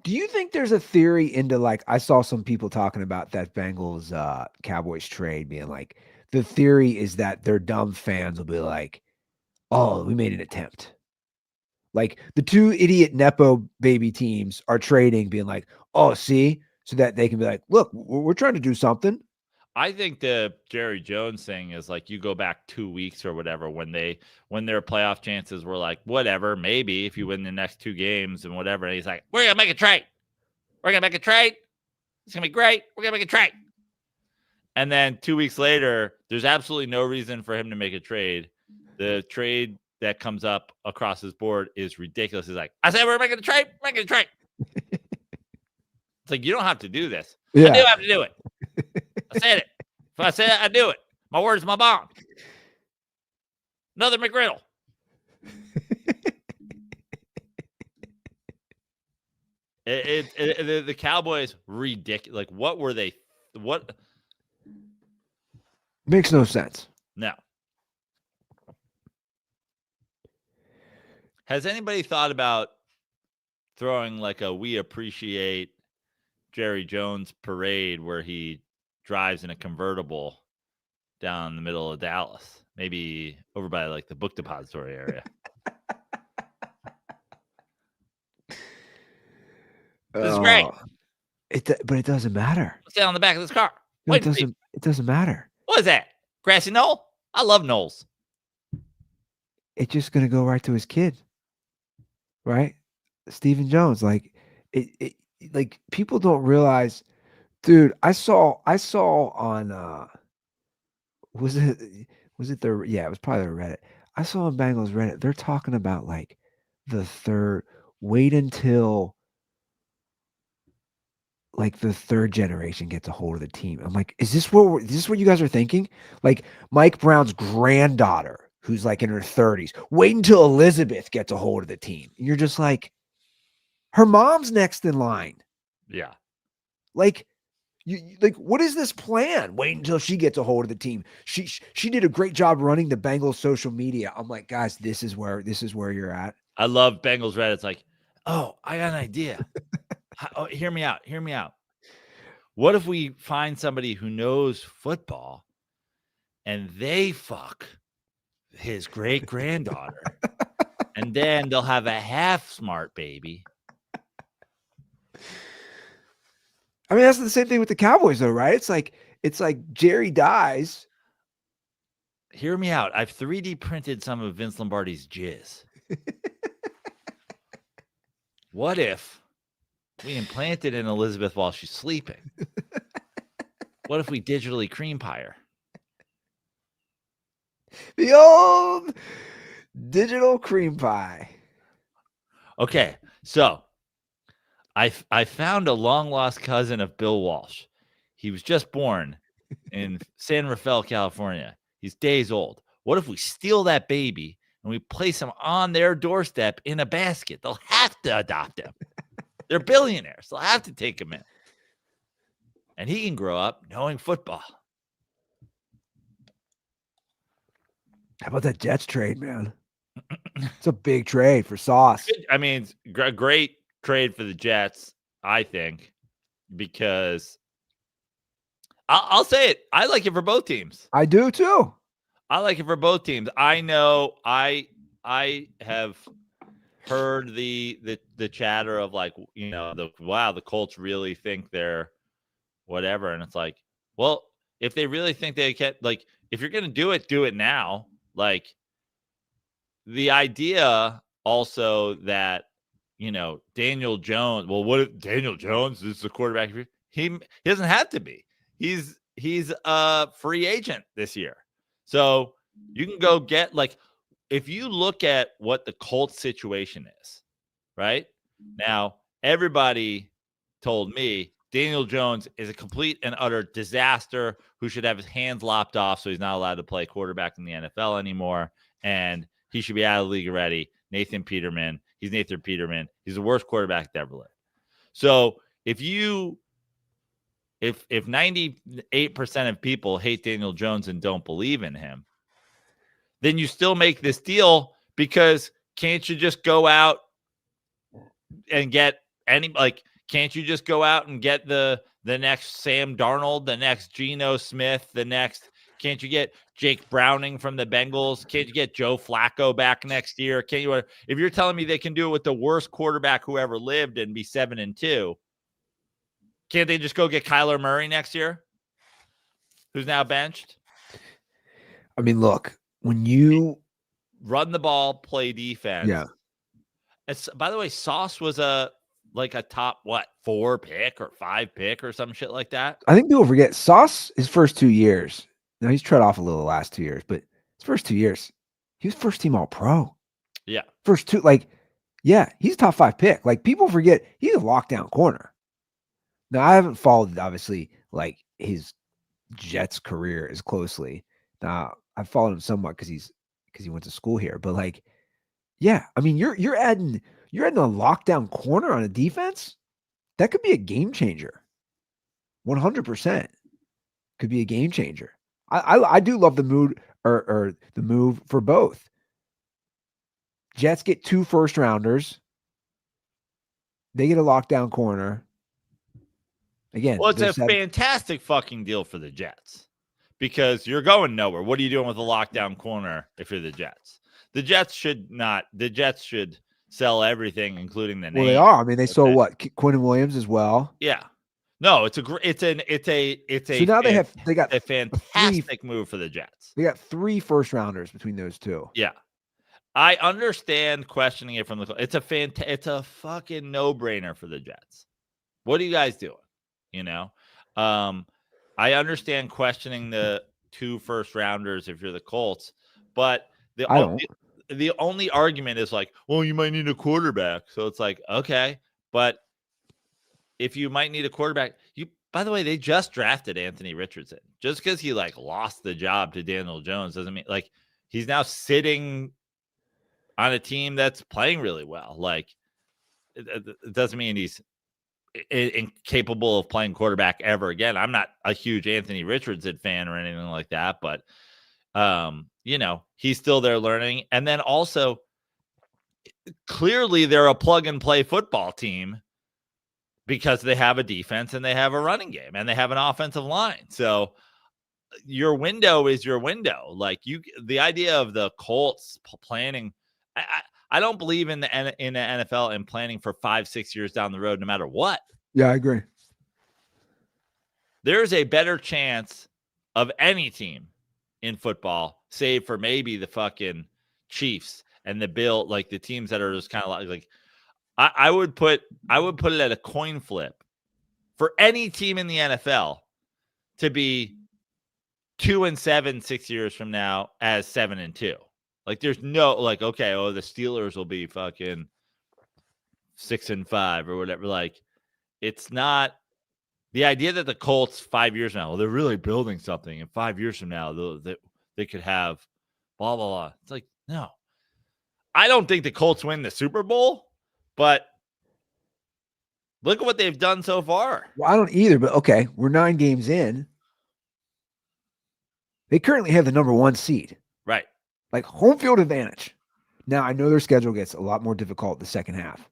Do you think there's a theory into like I saw some people talking about that Bengals Cowboys trade being like the theory is that their dumb fans will be like, oh, we made an attempt. Like the 2 idiot Nepo baby teams are trading, being like, oh, see, so that they can be like, look, we're trying to do something. I think the Jerry Jones thing is like you go back 2 weeks or whatever when their playoff chances were like, whatever, maybe if you win the next 2 games and whatever. And he's like, we're going to make a trade. We're going to make a trade. It's going to be great. We're going to make a trade. And then 2 weeks later, there's absolutely no reason for him to make a trade. The trade that comes up across his board is ridiculous. He's like, I said, we're making a trade. We're making a trade. It's like, you don't have to do this. Yeah. I do have to do it. I said it. If I say it, I do it. My word is my bond. Another McGriddle. The Cowboys ridiculous. Like, what were they? What makes no sense? No. Has anybody thought about throwing like a "We Appreciate Jerry Jones" parade where he drives in a convertible down the middle of Dallas, maybe over by like the book depository area? This is great. But it doesn't matter. Let's stay on the back of this car. No, it doesn't matter. What is that? Grassy knoll? I love knolls. It's just gonna go right to his kid, right? Stephen Jones. Like it like people don't realize, dude. I saw on was it it was probably the Reddit. I saw on Bengals Reddit, they're talking about like the third, wait until like the third generation gets a hold of the team. I'm like, is this what you guys are thinking? Like Mike Brown's granddaughter, who's like in her 30s, wait until Elizabeth gets a hold of the team. And you're just like, her mom's next in line. Yeah. Like, like, what is this plan? Wait until she gets a hold of the team. She did a great job running the Bengals social media. I'm like, guys, this is where you're at. I love Bengals Reddit. It's like, oh, I got an idea. Hear me out. Hear me out. What if we find somebody who knows football and they fuck his great granddaughter, and then they'll have a half smart baby? I mean, that's the same thing with the Cowboys, though, right? It's like Jerry dies. Hear me out. I've 3D printed some of Vince Lombardi's jizz. What if we implant it in Elizabeth while she's sleeping? What if we digitally cream pie her? The old digital cream pie. Okay, so I found a long-lost cousin of Bill Walsh. He was just born in San Rafael, California. He's days old. What if we steal that baby and we place him on their doorstep in a basket? They'll have to adopt him. They're billionaires. They'll have to take him in. And he can grow up knowing football. How about that Jets trade, man? It's a big trade for Sauce. I mean, it's a great trade for the Jets, I think, because I'll say it. I like it for both teams. I do too. I like it for both teams. I know I have heard the chatter of like, the Colts really think they're whatever. And it's like, well, if they really think they can, like, if you're going to do it now. Like, the idea also that, Daniel Jones, well, what if Daniel Jones is the quarterback? He doesn't have to be. He's a free agent this year. So you can go get, like, if you look at what the Colts situation is, right? Now, everybody told me Daniel Jones is a complete and utter disaster who should have his hands lopped off so he's not allowed to play quarterback in the NFL anymore. And he should be out of the league already. Nathan Peterman. He's Nathan Peterman. He's the worst quarterback to ever live. So if 98% of people hate Daniel Jones and don't believe in him, then you still make this deal, because can't you just go out and get can't you just go out and get the next Sam Darnold, the next Geno Smith, can't you get Jake Browning from the Bengals? Can't you get Joe Flacco back next year? Can't you, if you're telling me they can do it with the worst quarterback who ever lived and be 7-2, can't they just go get Kyler Murray next year, who's now benched? I mean, look, when you run the ball, play defense. Yeah. It's, by the way, Sauce was a top 4 pick or 5 pick or some shit like that. I think people forget Sauce his first 2 years. Now he's tread off a little the last 2 years, but his first 2 years, he was first team All-Pro. Yeah. First two, he's a top 5 pick. Like, people forget he's a lockdown corner. Now, I haven't followed, obviously, like, his Jets career as closely. Now, I've followed him somewhat because he went to school here. But, like, yeah, I mean, you're adding a lockdown corner on a defense. That could be a game changer. 100% could be a game changer. I do love the mood or the move for both. Jets get 2 first rounders. They get a lockdown corner. Again, well, it's a fantastic fucking deal for the Jets, because you're going nowhere. What are you doing with a lockdown corner if you're the Jets? The Jets should sell everything, including the name. Well, they are. I mean, they sold what? Quentin Williams as well. Yeah. No, it's a So now they got a fantastic move for the Jets. They got 3 first rounders between those 2. Yeah. I understand questioning it from the, it's a fucking no-brainer for the Jets. What are you guys doing? I understand questioning the 2 first rounders if you're the Colts, but the only argument is like, well, you might need a quarterback. So it's like, okay, but if you might need a quarterback, by the way, they just drafted Anthony Richardson. Just because he like lost the job to Daniel Jones doesn't mean like he's now sitting on a team that's playing really well. Like it doesn't mean he's incapable of playing quarterback ever again. I'm not a huge Anthony Richardson fan or anything like that, but he's still there learning. And then also clearly they're a plug and play football team because they have a defense and they have a running game and they have an offensive line. So your window is your window. Like the idea of the Colts planning, I don't believe in the NFL and planning for 5-6 years down the road, no matter what. Yeah, I agree. There's a better chance of any team in football, save for maybe the fucking Chiefs and the Bill, like the teams that are just kind of like I would put it at a coin flip for any team in the NFL to be 2-7 6 years from now as 7-2. Like there's no like, okay, the Steelers will be fucking 6-5 or whatever. Like it's not the idea that the Colts 5 years from now, they're really building something, and 5 years from now they could have blah blah blah. It's like, no. I don't think the Colts win the Super Bowl, but look at what they've done so far. Well, I don't either, but okay, we're 9 games in. They currently have the number 1 seed. Right. Like home field advantage. Now, I know their schedule gets a lot more difficult the second half.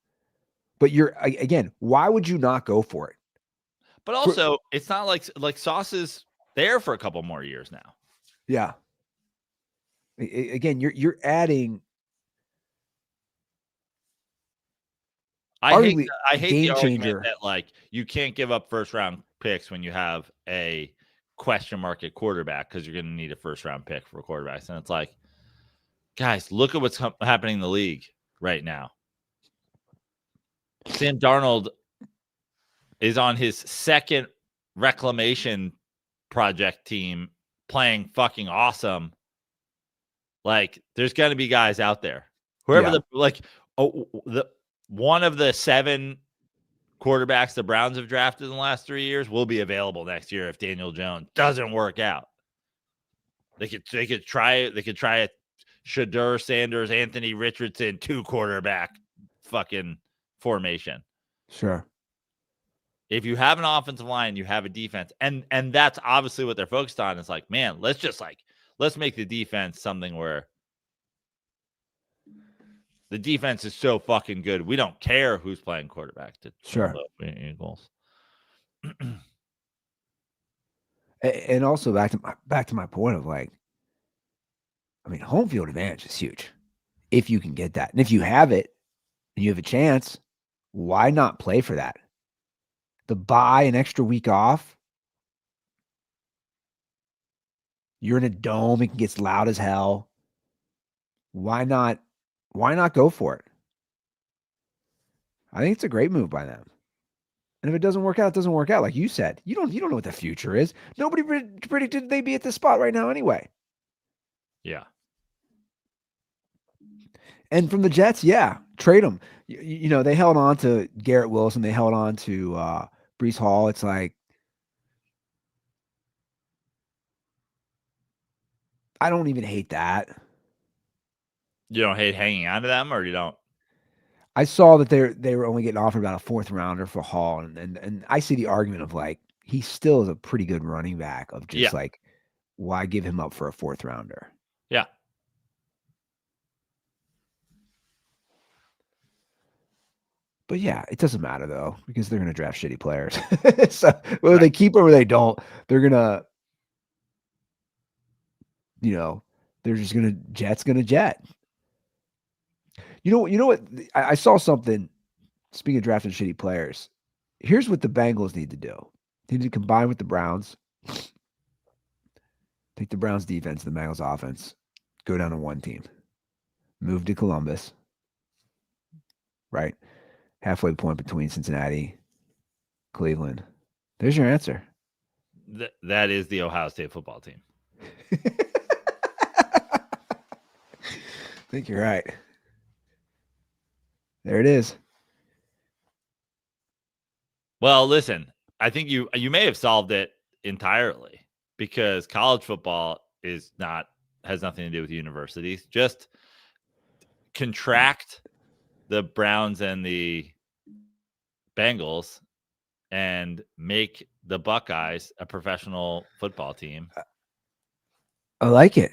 But again, why would you not go for it? But also, it's not like Sauce is there for a couple more years now. Yeah. Again, you're adding I hate game the changer. argument that like you can't give up first round picks when you have a question mark at quarterback because you're going to need a first round pick for quarterbacks. And it's like, guys, look at what's happening in the league right now. Sam Darnold is on his second reclamation project team playing fucking awesome. Like there's going to be guys out there. Whoever one of the 7 quarterbacks the Browns have drafted in the last 3 years will be available next year if Daniel Jones doesn't work out. They could try it. They could try it. Shedeur Sanders, Anthony Richardson, 2 quarterback fucking formation. Sure. If you have an offensive line, you have a defense, and that's obviously what they're focused on. It's like, man, let's make the defense something where the defense is so fucking good. We don't care who's playing quarterback. Sure. Eagles. And also back to my point of like, I mean, home field advantage is huge if you can get that. And if you have it and you have a chance, why not play for that? The bye, an extra week off. You're in a dome. It gets loud as hell. Why not go for it? I think it's a great move by them. And if it doesn't work out, it doesn't work out. Like you said, you don't know what the future is. Nobody predicted they'd be at this spot right now anyway. Yeah. And from the Jets, yeah, trade them. You know, they held on to Garrett Wilson. They held on to Breece Hall. It's like, I don't even hate that. You don't hate hanging on to them, or you don't? I saw that they were only getting offered about a 4th rounder for Hall, and I see the argument of like he still is a pretty good running back of just like why give him up for a 4th rounder? Yeah. But yeah, it doesn't matter though because they're going to draft shitty players. So whether they keep or they don't, they're gonna, they're just Jets gonna jet. You know what? I saw something. Speaking of drafting shitty players, here's what the Bengals need to do. They need to combine with the Browns. Take the Browns defense, the Bengals offense, go down to one team, move to Columbus, right? Halfway point between Cincinnati, Cleveland. There's your answer. That is the Ohio State football team. I think you're right. There it is. Well, listen, I think you may have solved it entirely because college football has nothing to do with universities. Just contract the Browns and the Bengals and make the Buckeyes a professional football team. I like it.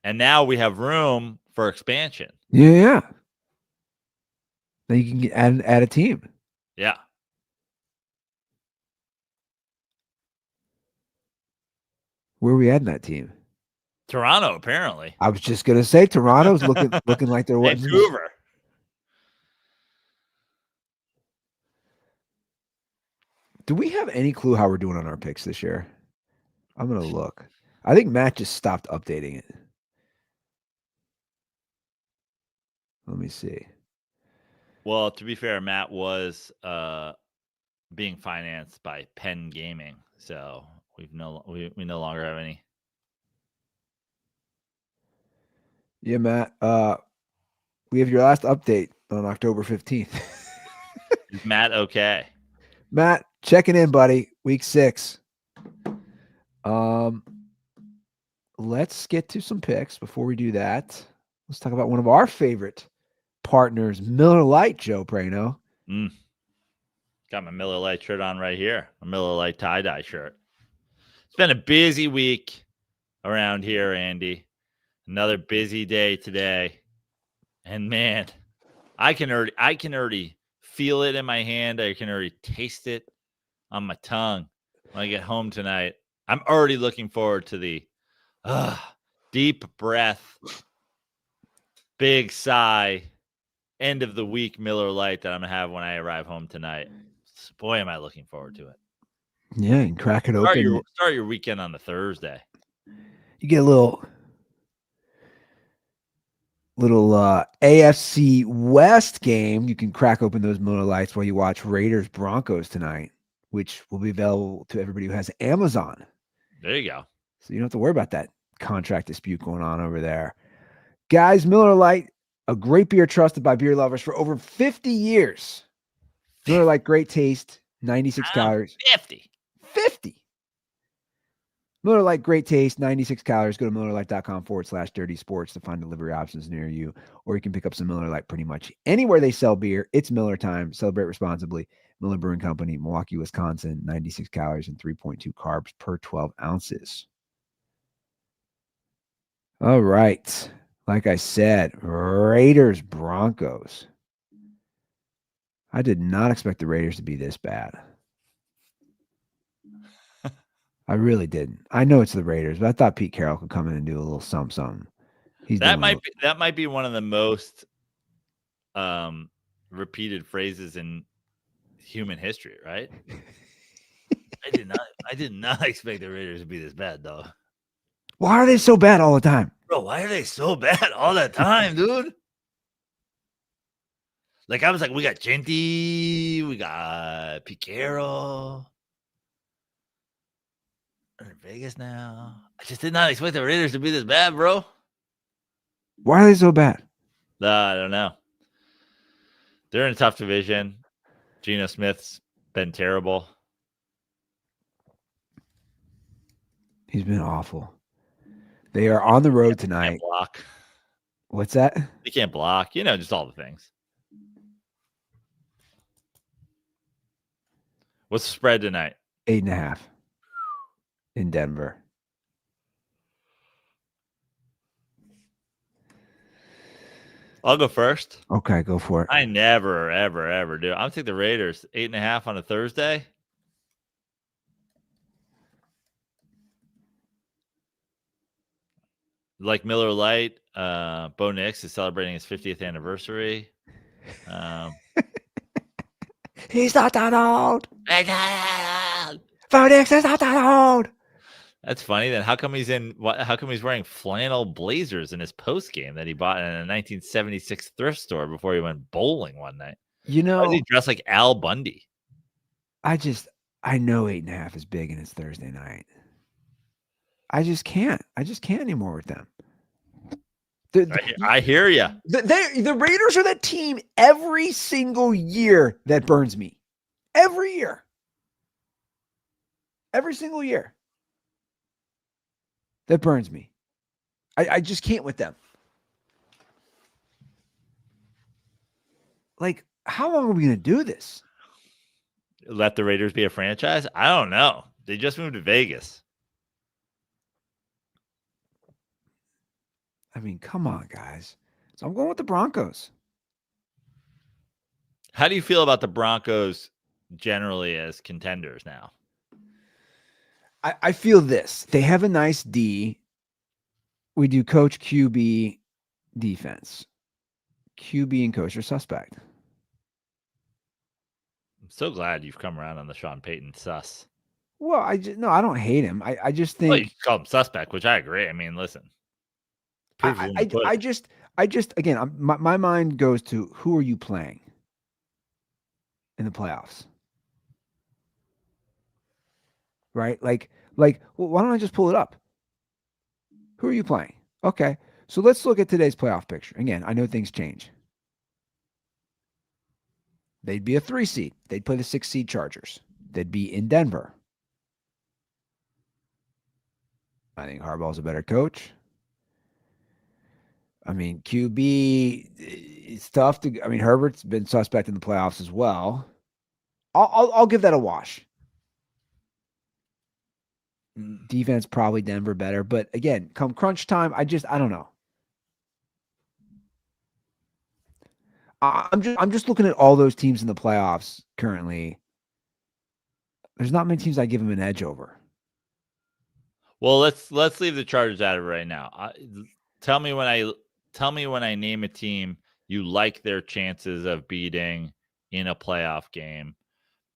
And now we have room for expansion. Yeah. Then you can add a team. Yeah. Where are we adding that team? Toronto, apparently. I was just gonna say Toronto's looking like they're what? Vancouver. Do we have any clue how we're doing on our picks this year? I'm gonna look. I think Matt just stopped updating it. Let me see. Well, to be fair, Matt was being financed by Penn Gaming, so we no longer have any. Yeah, Matt. We have your last update on October 15th. Is Matt okay? Matt, checking in, buddy. Week 6. Let's get to some picks. Before we do that, let's talk about one of our favorite partners, Miller Lite, Joe Prano. Got my Miller Lite shirt on right here. A Miller Lite tie-dye shirt. It's been a busy week around here, Andy. Another busy day today. And man, I can already feel it in my hand. I can already taste it on my tongue when I get home tonight. I'm already looking forward to the deep breath, big sigh, end of the week Miller Lite that I'm going to have when I arrive home tonight. Boy, am I looking forward to it. Yeah, and crack it open. Start your weekend on the Thursday. You get a little AFC West game. You can crack open those Miller Lights while you watch Raiders Broncos tonight, which will be available to everybody who has Amazon. There you go. So you don't have to worry about that contract dispute going on over there. Guys, Miller Lite, a great beer trusted by beer lovers for over 50 years. Miller Lite, great taste, 96 calories. 50. Miller Lite, great taste, 96 calories. Go to MillerLite.com/dirty sports to find delivery options near you. Or you can pick up some Miller Lite pretty much anywhere they sell beer. It's Miller time. Celebrate responsibly. Miller Brewing Company, Milwaukee, Wisconsin, 96 calories and 3.2 carbs per 12 ounces. All right. Like I said, Raiders Broncos. I did not expect the Raiders to be this bad. I really didn't. I know it's the Raiders, but I thought Pete Carroll could come in and do a little something. That might be one of the most repeated phrases in human history, right? I did not expect the Raiders to be this bad, though. Why are they so bad all the time? Bro, why are they so bad all the time, dude? Like, I was like, we got Genty, we got Pete Carroll. They're in Vegas now. I just did not expect the Raiders to be this bad, bro. Why are they so bad? I don't know. They're in a tough division. Geno Smith's been terrible. He's been awful. They are on the road tonight. Can't block. What's that? They can't block. You know, just all the things. What's the spread tonight? 8.5 in Denver. I'll go first. Okay, go for it. I never, ever, ever do. I'll take the Raiders. 8.5 on a Thursday. Like Miller Lite, Bo Nix is celebrating his 50th anniversary. He's not that old. Bo Nix is not that old. That's funny. Then how come he's wearing flannel blazers in his post game that he bought in a 1976 thrift store before he went bowling one night? You know, why is he dressed like Al Bundy? I know 8.5 is big and it's Thursday night. I just can't anymore with them. I hear you. The Raiders are that team every single year that burns me. Every year. Every single year. That burns me. I just can't with them. Like, how long are we going to do this? Let the Raiders be a franchise? I don't know. They just moved to Vegas. I mean, come on, guys. So I'm going with the Broncos. How do you feel about the Broncos generally as contenders now? I feel this. They have a nice D. We do coach, QB, defense. QB and coach are suspect. I'm so glad you've come around on the Sean Payton sus. Well, I don't hate him. I just Well, you think call him suspect, which I agree. I mean, listen. Proof's in the pudding. I just again, my mind goes to who are you playing in the playoffs? Right? Like, well, why don't I just pull it up? Who are you playing? Okay. So let's look at today's playoff picture. Again, I know things change. They'd be a 3 seed. They'd play the 6 seed Chargers. They'd be in Denver. I think Harbaugh's a better coach. I mean, QB, it's tough to. I mean, Herbert's been suspect in the playoffs as well. I'll give that a wash. Defense probably Denver better, but again, come crunch time, I don't know. I'm just looking at all those teams in the playoffs currently. There's not many teams I give them an edge over. Well, let's leave the Chargers out of it right now. Tell me when I name a team you like their chances of beating in a playoff game.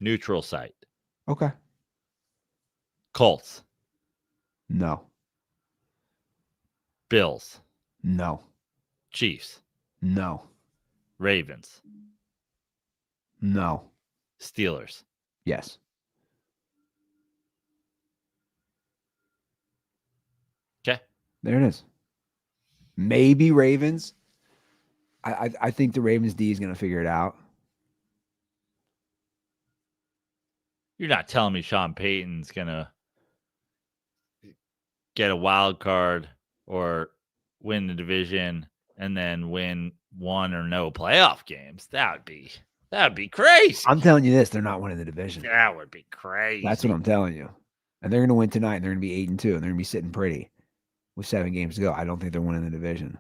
Neutral site. Okay. Colts. No. Bills. No. Chiefs. No. Ravens. No. Steelers. Yes. Okay. There it is. Maybe Ravens. I think the Ravens D is going to figure it out. You're not telling me Sean Payton's going to get a wild card or win the division and then win one or no playoff games. That would be crazy. I'm telling you this, they're not winning the division. That would be crazy. That's what I'm telling you. And they're going to win tonight, and they're going to be 8-2, and they're going to be sitting pretty with 7 games to go. I don't think they're winning the division.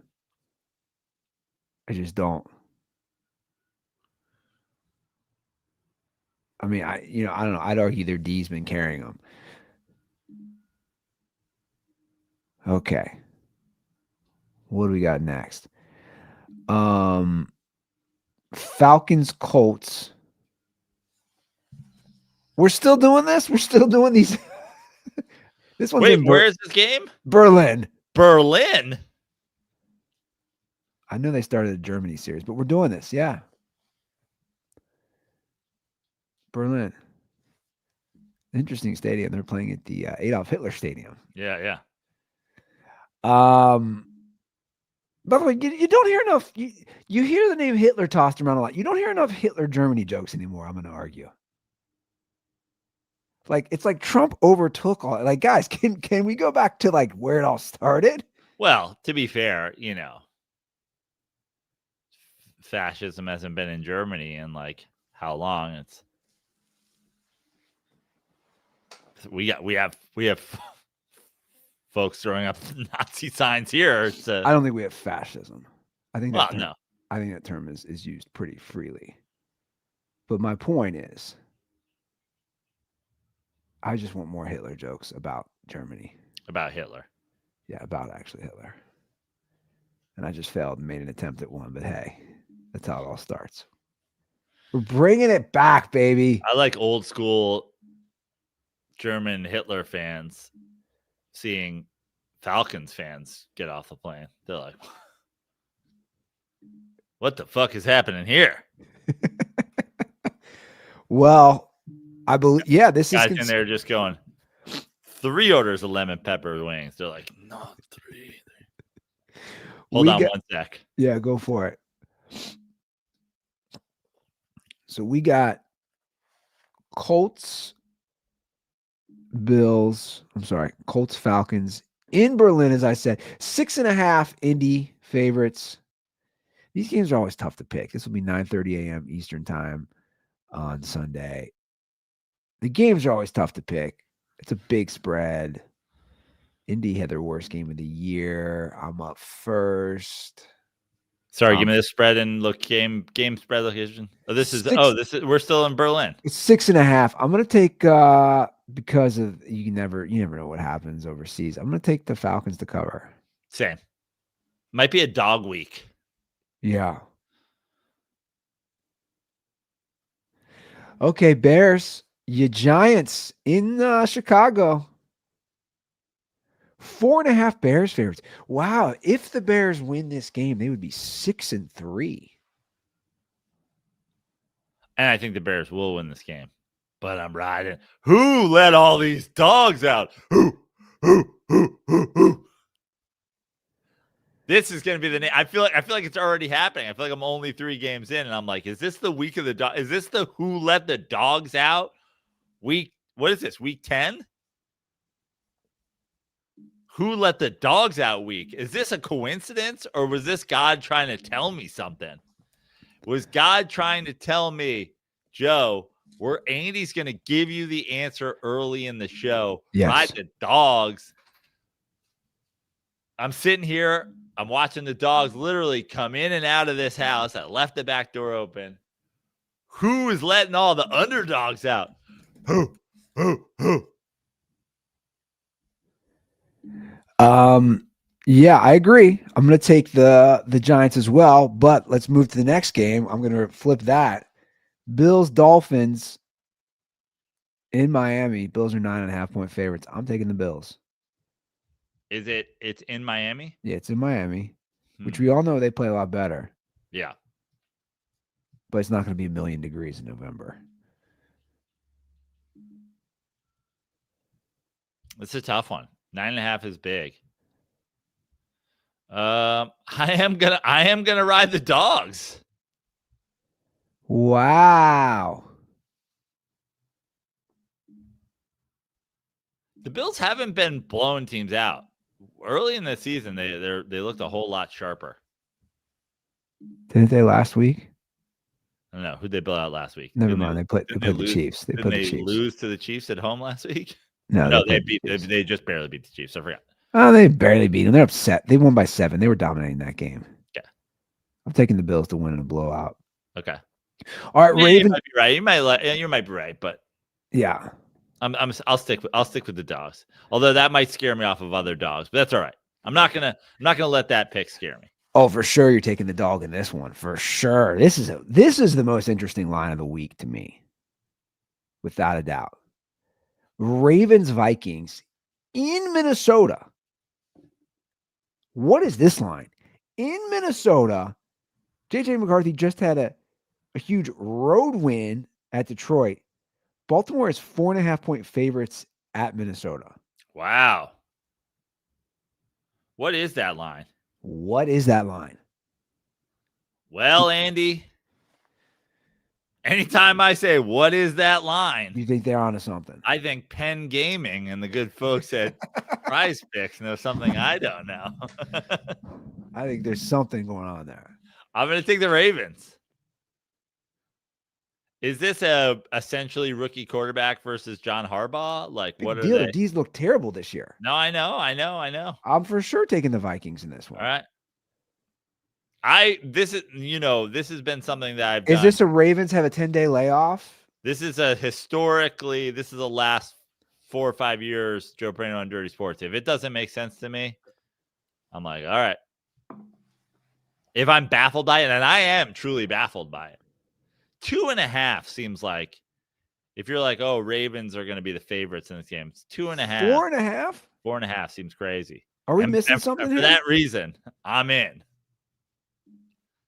I just don't. I mean, I don't know. I'd argue their D's been carrying them. Okay. What do we got next? Falcons, Colts. We're still doing this? We're still doing these? This one's Wait, where is this game? Berlin. Berlin? I know they started the Germany series, but we're doing this. Yeah. Berlin. Interesting stadium. They're playing at the Adolf Hitler Stadium. Yeah. By the way, you don't hear enough. You hear the name Hitler tossed around a lot. You don't hear enough Hitler Germany jokes anymore. I'm going to argue. Like it's like Trump overtook all. Like guys, can we go back to like where it all started? Well, to be fair, fascism hasn't been in Germany in like how long? We have folks throwing up Nazi signs here. I don't think we have fascism. I think that no. I think that term is used pretty freely. But my point is, I just want more Hitler jokes about Germany. About Hitler. Yeah, about actually Hitler. And I just failed and made an attempt at one. But hey, that's how it all starts. We're bringing it back, baby. I like old school German Hitler fans seeing Falcons fans get off the plane. They're like, what the fuck is happening here? Well, I believe, yeah, this guys is in there just going 3 orders of lemon pepper wings. They're like, no, 3. Hold on 1 sec. Yeah, go for it. So we got Colts, Bills. I'm sorry, Colts, Falcons in Berlin, as I said. 6.5 Indy favorites. These games are always tough to pick. This will be 9:30 a.m. Eastern time on Sunday. The games are always tough to pick. It's a big spread. Indy had their worst game of the year. I'm up first. Sorry, give me the spread and look game spread location. Oh, this is we're still in Berlin. It's 6.5. I'm gonna take because of you never know what happens overseas. I'm gonna take the Falcons to cover. Same. Might be a dog week. Yeah. Okay, Bears. You Giants in Chicago. 4.5 Bears favorites. Wow. If the Bears win this game, they would be 6-3. And I think the Bears will win this game. But I'm riding. Who let all these dogs out? Who? This is going to be the name. I feel like it's already happening. I feel like I'm only 3 games in, and I'm like, is this the week of the dog? Is this the who let the dogs out week? What is this? Week 10? Who let the dogs out week? Is this a coincidence, or was this God trying to tell me something? Was God trying to tell me, Joe, Andy's going to give you the answer early in the show? Yes. Ride the dogs. I'm sitting here. I'm watching the dogs literally come in and out of this house. I left the back door open. Who is letting all the underdogs out? Who? Yeah, I agree. I'm going to take the Giants as well, but let's move to the next game. I'm going to flip that. Bills, Dolphins in Miami. Bills are 9.5-point favorites. I'm taking the Bills. It's in Miami? Yeah, it's in Miami, which we all know they play a lot better. Yeah. But it's not going to be 1,000,000 degrees in November. It's a tough one. 9.5 is big. I am gonna ride the dogs. Wow. The Bills haven't been blowing teams out. Early in the season, they looked a whole lot sharper. Didn't they last week? I don't know. Who'd they blow out last week? Never mind. They played the Chiefs. They played the Chiefs. Lose to the Chiefs at home last week? No, they just barely beat the Chiefs. I forgot. Oh, they barely beat them. They're upset. They won by 7. They were dominating that game. Yeah. I'm taking the Bills to win in a blowout. Okay. All right, Raven. You might be right. You might be right, but yeah. I'll stick with the dogs. Although that might scare me off of other dogs, but that's all right. I'm not gonna let that pick scare me. Oh, for sure, you're taking the dog in this one. For sure, this is the most interesting line of the week to me, without a doubt. Ravens Vikings in Minnesota. What is this line? In Minnesota, JJ McCarthy just had a huge road win at Detroit. Baltimore is 4.5-point favorites at Minnesota. Wow. What is that line? What is that line? Well, Andy, anytime I say, what is that line? You think they're onto something? I think Penn Gaming and the good folks at Prize Picks know something I don't know. I think there's something going on there. I'm going to take the Ravens. Is this a essentially rookie quarterback versus John Harbaugh? Like, what are they? The D's look terrible this year. No, I know. I'm for sure taking the Vikings in this one. All right. This has been something that I've done. Is this a Ravens have a 10-day layoff? This is a last 4 or 5 years, Joe Prano on Dirty Sports. If it doesn't make sense to me, I'm like, all right. If I'm baffled by it, and I am truly baffled by it, 2.5 seems like, if you're like, oh, Ravens are going to be the favorites in this game, it's 2.5. 4.5? 4.5 seems crazy. Are we missing something and here? For that reason, I'm in.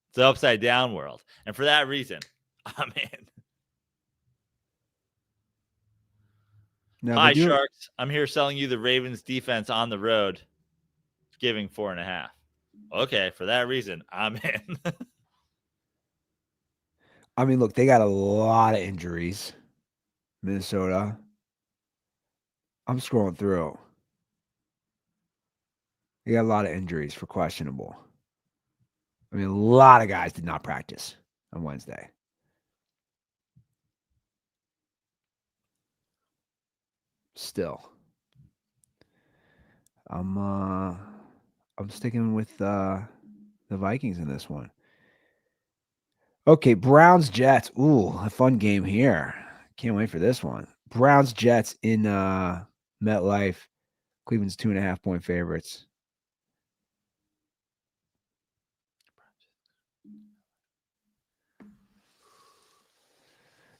It's the upside down world. And for that reason, I'm in. Hi, Sharks. I'm here selling you the Ravens defense on the road, giving 4.5. Okay, for that reason, I'm in. I mean, look, they got a lot of injuries. Minnesota. I'm scrolling through. You got a lot of injuries for questionable. I mean, a lot of guys did not practice on Wednesday. Still, I'm sticking with the Vikings in this one. Okay, Browns Jets. Ooh, a fun game here. Can't wait for this one. Browns Jets in MetLife. Cleveland's 2.5-point favorites.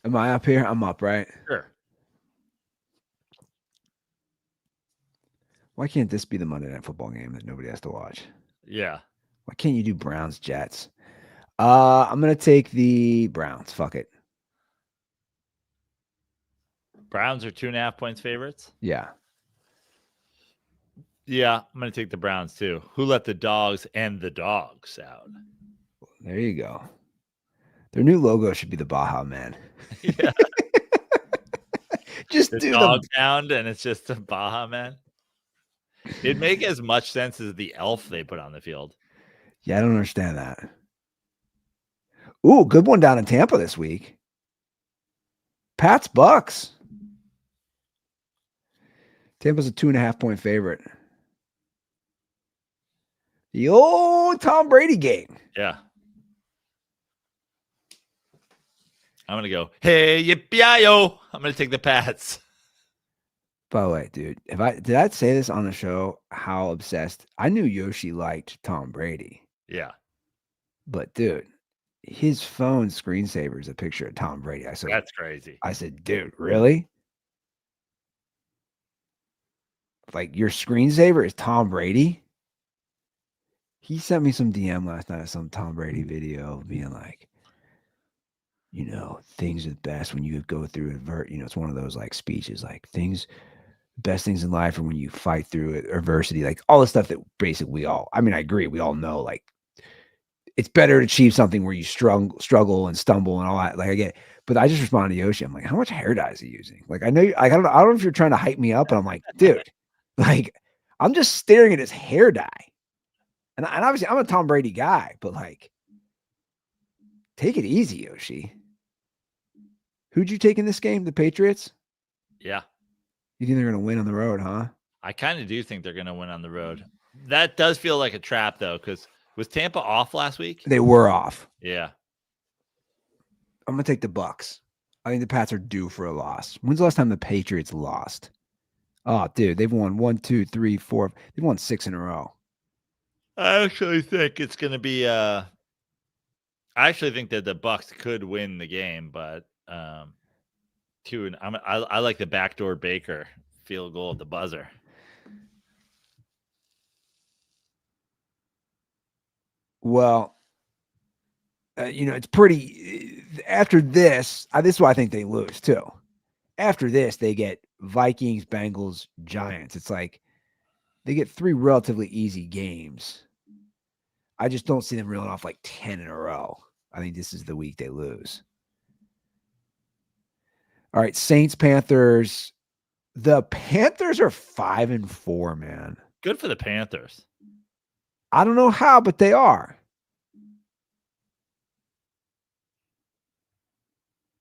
Am I up here? I'm up, right? Sure. Why can't this be the Monday Night Football game that nobody has to watch? Yeah. Why can't you do Browns Jets? I'm gonna take the Browns. Fuck it. Browns are 2.5 points favorites. Yeah. Yeah, I'm going to take the Browns too. Who let the dogs and the dogs out? There you go. Their new logo should be the Baja Man. Yeah. Just The do dog the sound, and it's just a Baja Man. It'd make as much sense as the elf they put on the field. Yeah, I don't understand that. Ooh, good one down in Tampa this week. Pats Bucks. Tampa's a 2.5-point favorite. The old Tom Brady game. Yeah. I'm going to go, hey, yippee-yo. I'm going to take the Pats. By the way, dude, did I say this on the show? How obsessed I knew Yoshi liked Tom Brady, Yeah. but dude, his phone screensaver is a picture of Tom Brady. That's crazy. I said, dude, really? Like your screensaver is Tom Brady? He sent me some DM last night of some Tom Brady video being like, you know, things are the best when you go through it's one of those like speeches, like best things in life are when you fight through adversity, like all the stuff that basically I agree, we all know, like it's better to achieve something where you struggle and stumble and all that. Like I get it. But I just responded to Yoshi. I'm like, how much hair dye is he using? Like I know, I don't know if you're trying to hype me up, but I'm like, dude, like I'm just staring at his hair dye. And obviously I'm a Tom Brady guy, but like, take it easy, Yoshi. Who'd you take in this game? The Patriots? Yeah. You think they're going to win on the road, huh? I kind of do think they're going to win on the road. That does feel like a trap, though, because was Tampa off last week? They were off. Yeah. I'm going to take the Bucks. I think the Pats are due for a loss. When's the last time the Patriots lost? Oh, dude, they've won 1, 2, 3, 4. They've won 6 in a row. I actually think it's going to be I actually think that the Bucks could win the game, but I like the backdoor Baker field goal at the buzzer. Well, it's pretty after this. This is why I think they lose too. After this, they get Vikings, Bengals, Giants. It's like they get 3 relatively easy games. I just don't see them reeling off like 10 in a row. I think this is the week they lose. All right, Saints, Panthers. The Panthers are 5-4, man. Good for the Panthers. I don't know how, but they are.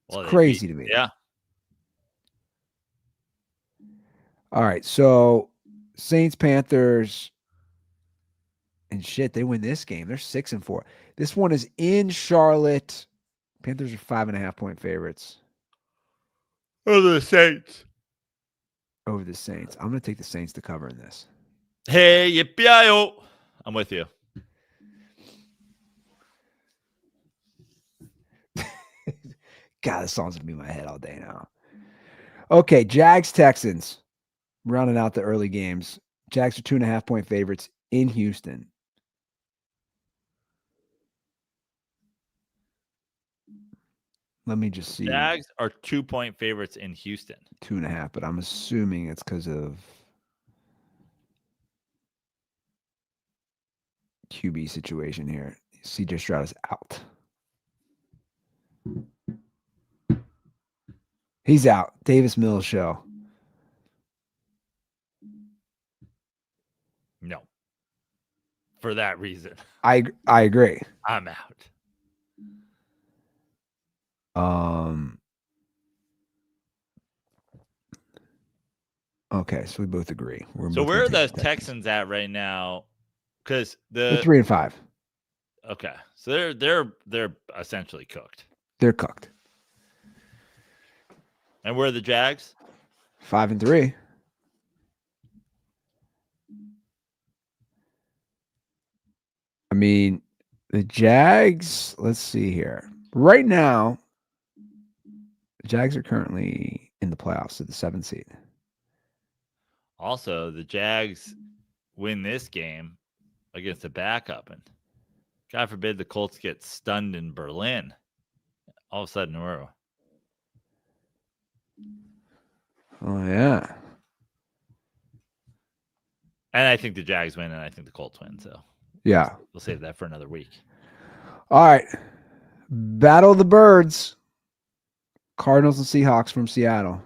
It's crazy to me. Yeah. All right, so Saints, Panthers, and shit, they win this game. They're 6-4. This one is in Charlotte. Panthers are 5.5-point favorites. Over the Saints. Over the Saints. I'm going to take the Saints to cover in this. Hey, yippee-yo. I'm with you. God, this song's going to be in my head all day now. Okay, Jags, Texans. Rounding out the early games. Jags are 2.5-point favorites in Houston. Let me just see. Jags are 2-point favorites in Houston. 2.5, but I'm assuming it's because of QB situation here. CJ Stroud is out. He's out. Davis Mills show. for that reason. I agree. I'm out. Okay, so we both agree. So where are the Texans at right now? Because they're 3-5. Okay, so they're essentially cooked. They're cooked. And where are the Jags? 5-3. I mean, the Jags. Let's see here. Right now, the Jags are currently in the playoffs at the 7th seed. Also, the Jags win this game against a backup, and God forbid the Colts get stunned in Berlin. All of a sudden, we're. Oh yeah. And I think the Jags win, and I think the Colts win. So yeah, we'll save that for another week. All right, Battle of the Birds. Cardinals and Seahawks from Seattle.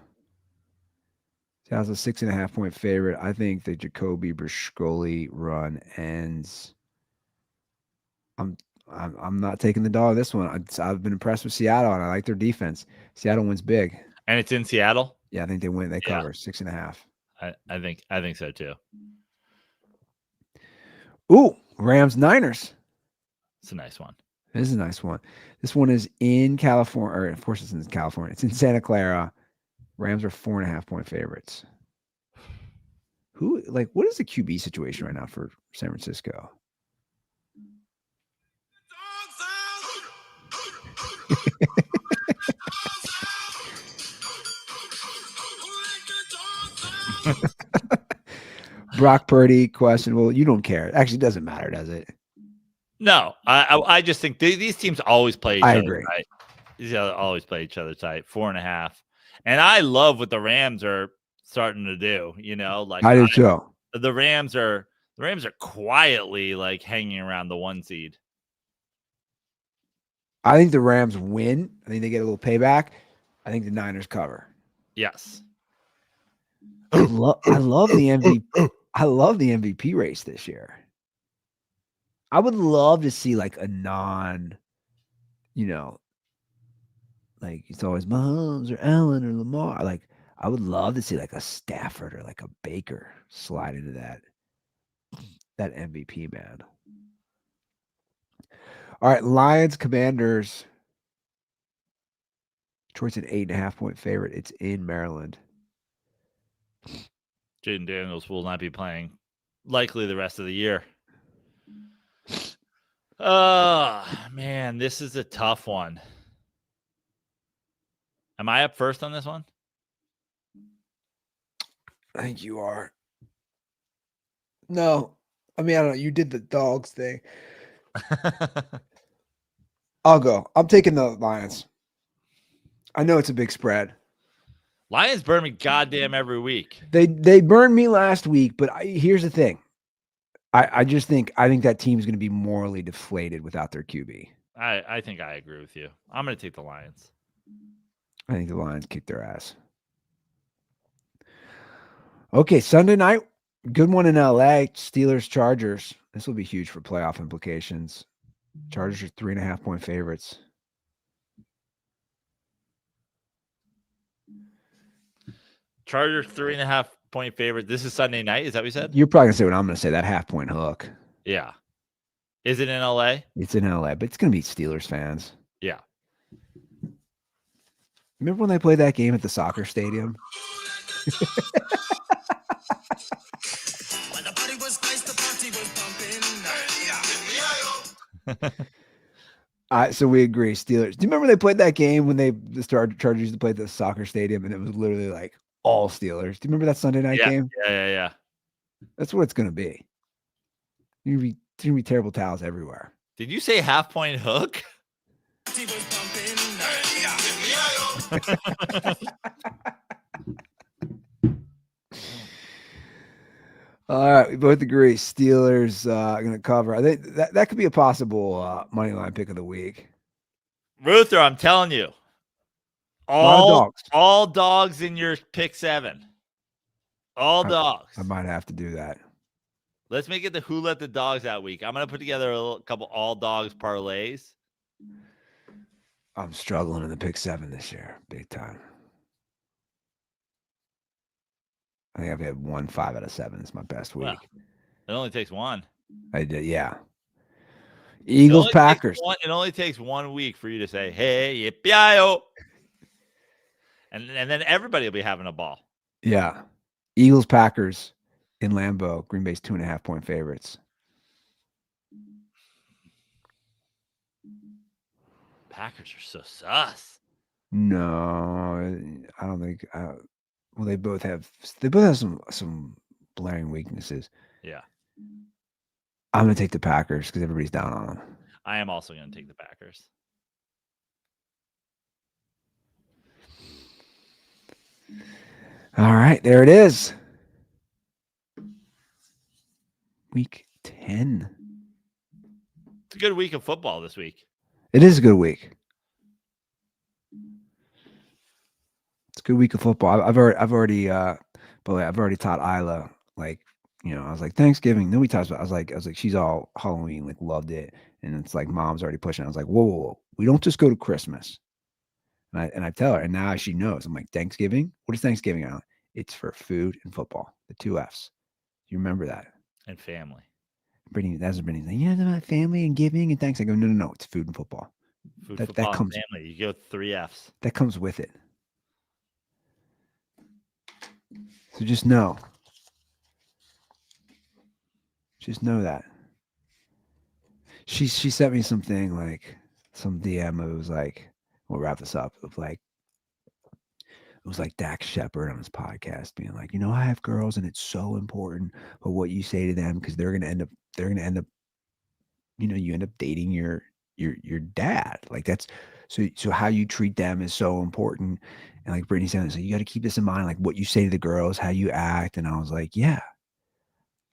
Seattle's a 6.5-point favorite. I think the Jacoby Brissoli run ends. I'm not taking the dog this one. I've been impressed with Seattle, and I like their defense. Seattle wins big. And it's in Seattle? Yeah, I think they win. They cover 6.5. I think so too. Ooh, Rams Niners. It's a nice one. This is a nice one. This one is in California, or of course it's in California. It's in Santa Clara. Rams are 4.5-point favorites. What is the QB situation right now for San Francisco? Brock Purdy question. Well, you don't care. Actually, it doesn't matter, does it? No, I just think these teams always play each other. I agree. Tight. These always play each other tight. 4.5, and I love what the Rams are starting to do. I do too. The Rams are quietly hanging around the 1 seed. I think the Rams win. I think they get a little payback. I think the Niners cover. Yes. I love the MVP. I love the MVP race this year. I would love to see a non, it's always Mahomes or Allen or Lamar. I would love to see a Stafford or a Baker slide into that MVP, man. All right, Lions Commanders. Detroit's an 8.5-point favorite. It's in Maryland. Jaden Daniels will not be playing likely the rest of the year. Oh, man, this is a tough one. Am I up first on this one? I think you are. No. I mean, I don't know. You did the dogs thing. I'll go. I'm taking the Lions. I know it's a big spread. Lions burn me goddamn every week. They burned me last week, but here's the thing. I think that team's going to be morally deflated without their QB. I think I agree with you. I'm going to take the Lions. I think the Lions kick their ass. Okay, Sunday night, good one in LA. Steelers Chargers. This will be huge for playoff implications. Chargers are 3.5-point favorites. Chargers 3.5-point favorite. This is Sunday night. Is that what you said? You're probably gonna say what I'm gonna say. That 1/2-point hook. Yeah. Is it in LA? It's in LA, but it's gonna be Steelers fans. Yeah. Remember when they played that game at the soccer stadium? So we agree. Steelers. Do you remember they played that game when the Chargers used to play at the soccer stadium, and it was literally all Steelers? Do you remember that Sunday night game? Yeah. That's what it's gonna be. There's gonna be terrible towels everywhere. Did you say 1/2-point hook? All right, we both agree. Steelers going to cover. I think that could be a possible money line pick of the week. Ruther, I'm telling you, all dogs in your pick 7. All dogs. I might have to do that. Let's make it the Who Let the Dogs Out week. I'm gonna put together a couple all dogs parlays. I'm struggling in the pick 7 this year, big time. I think I've had 1 5 out of 7. It's my best week. Well, it only takes one. I did, yeah. Eagles, Packers. It only takes 1 week for you to say, "Hey, yippee-yi-yo," and then everybody will be having a ball. Yeah. Eagles, Packers in Lambeau. Green Bay's 2.5 point favorites. Packers are so sus. No, I don't think. Well, they both have some blaring weaknesses. Yeah, I'm gonna take the Packers because everybody's down on them. I am also going to take the Packers. All right, there it is. Week 10. It's a good week of football this week. It is a good week. It's a good week of football. I've already taught Isla, like, I was like, Thanksgiving. Nobody talks about. I was like, she's all Halloween, like, loved it, and it's like mom's already pushing. I was like, whoa. We don't just go to Christmas. And I tell her, and now she knows. I'm like, Thanksgiving. What is Thanksgiving on? It's for food and football. The 2 Fs. You remember that? And family. Brittany, that's what Brittany's like. Yeah, about family and giving and thanks. I go, no. It's food and football. Football, and family. You go 3 Fs. That comes with it. So just know. Just know that. She sent me something, like some DM. It was like, we'll wrap this up. It was like Dax Shepard on his podcast being like, I have girls and it's so important, but what you say to them, because they're gonna end up, you end up dating your dad. Like, that's so how you treat them is so important. And like Brittany said, so you got to keep this in mind, like what you say to the girls, how you act. And I was like, yeah,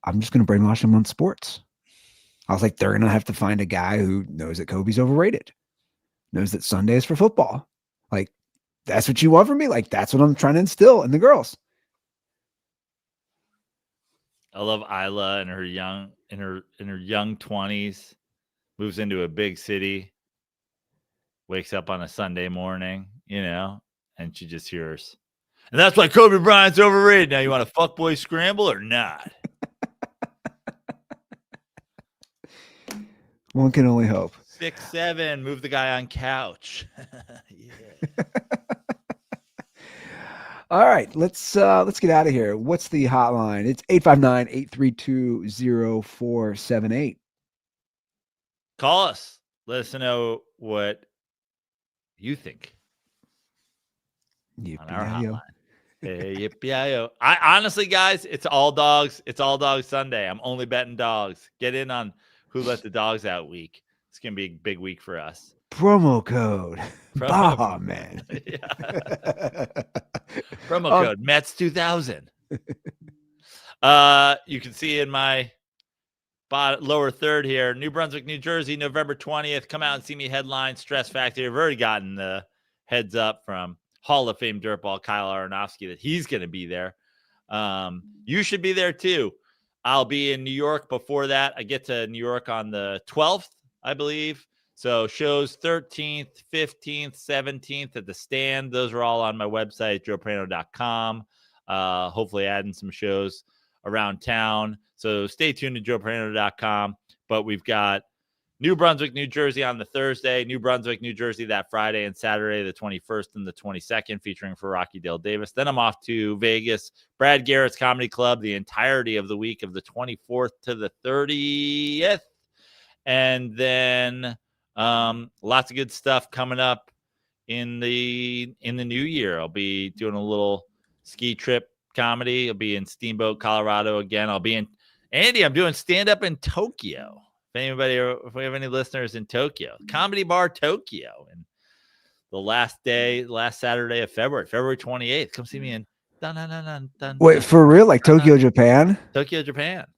I'm just gonna brainwash them on sports. I was like, they're gonna have to find a guy who knows that Kobe's overrated, knows that Sunday is for football. Like, that's what you want from me. Like, that's what I'm trying to instill in the girls. I love Isla in her young 20s, moves into a big city, wakes up on a Sunday morning, and she just hears, and that's why Kobe Bryant's overrated. Now, you want a fuckboy scramble or not? One can only hope. 6'7", move the guy on couch. Yeah. All right, let's get out of here. What's the hotline? It's 859-832-0478. Call us. Let us know what you think on our hotline. Hey, yippee-yi-yo. I honestly, guys, it's all dogs. It's all dogs Sunday. I'm only betting dogs. Get in on Who Let the Dogs Out week. It's gonna be a big week for us. Promo code. Bah, man. Promo code Mets 2000. You can see in my lower third here, New Brunswick, New Jersey, November 20th. Come out and see me headline Stress Factory. I've already gotten the heads up from Hall of Fame dirtball Kyle Aronofsky that he's going to be there. You should be there too. I'll be in New York before that. I get to New York on the 12th, I believe. So shows 13th, 15th, 17th at the Stand. Those are all on my website, joeprano.com. Hopefully adding some shows around town. So stay tuned to joeprano.com. But we've got New Brunswick, New Jersey on the Thursday, New Brunswick, New Jersey that Friday and Saturday, the 21st and the 22nd, featuring for Rocky Dale Davis. Then I'm off to Vegas, Brad Garrett's Comedy Club, the entirety of the week of the 24th to the 30th. And then lots of good stuff coming up in the new year. I'll be doing a little ski trip comedy. I'll be in Steamboat, Colorado again. I'll be in Andy. I'm doing stand up in Tokyo. If we have any listeners in Tokyo, Comedy Bar Tokyo, and the last Saturday of February 28th. Come see me in. Wait, for real? Like Tokyo, Japan? Tokyo, Japan.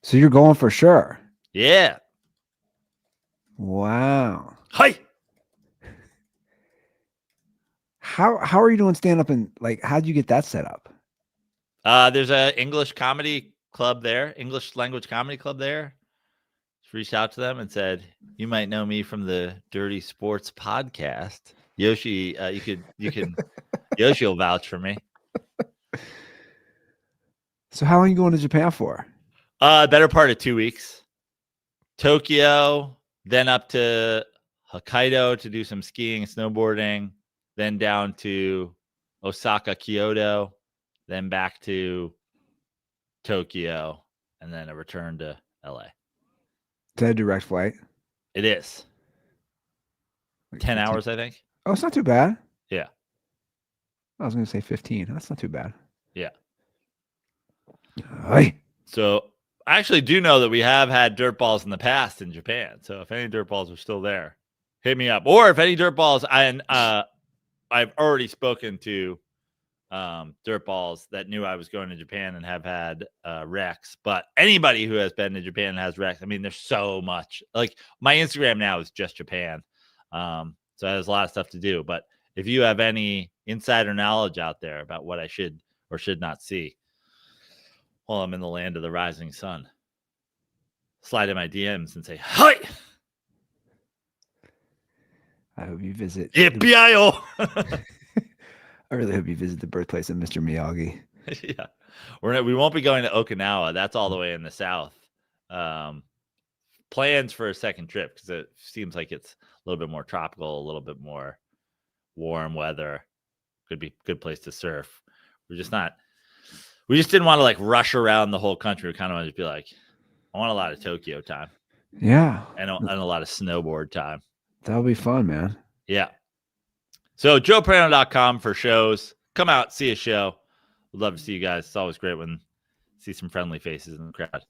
So you're going for sure? Yeah. Wow. Hi. How are you doing stand up, and like how'd you get that set up? There's a English comedy club there, English language comedy club there. Just reached out to them and said, "You might know me from the Dirty Sports podcast. Yoshi, you can Yoshi will vouch for me." So how long are you going to Japan for? Better part of 2 weeks. Tokyo, then up to Hokkaido to do some skiing and snowboarding, then down to Osaka, Kyoto, then back to Tokyo, and then a return to LA. Is that a direct flight? It is. Like 10 15? hours, I think. Oh, it's not too bad. Yeah. I was going to say 15. That's not too bad. Yeah. Aye. So I actually do know that we have had dirt balls in the past in Japan. So if any dirt balls are still there, hit me up. Or if any dirt balls, I've already spoken to dirt balls that knew I was going to Japan and have had wrecks. But anybody who has been to Japan and has wrecks, I mean, there's so much. Like my Instagram now is just Japan. So there's a lot of stuff to do. But if you have any insider knowledge out there about what I should or should not see while I'm in the land of the rising sun, slide in my DMs and say, "Hi." I hope you visit. Yippee-yi-yo. I really hope you visit the birthplace of Mr. Miyagi. Yeah. We won't be going to Okinawa. That's all the way in the south. Plans for a second trip because it seems like it's a little bit more tropical, a little bit more warm weather. Could be a good place to surf. We just didn't want to like rush around the whole country. We kind of wanted to be like, I want a lot of Tokyo time. Yeah. And a lot of snowboard time. That'll be fun, man. Yeah. So joeprano.com for shows. Come out, see a show. We'd love to see you guys. It's always great when see some friendly faces in the crowd.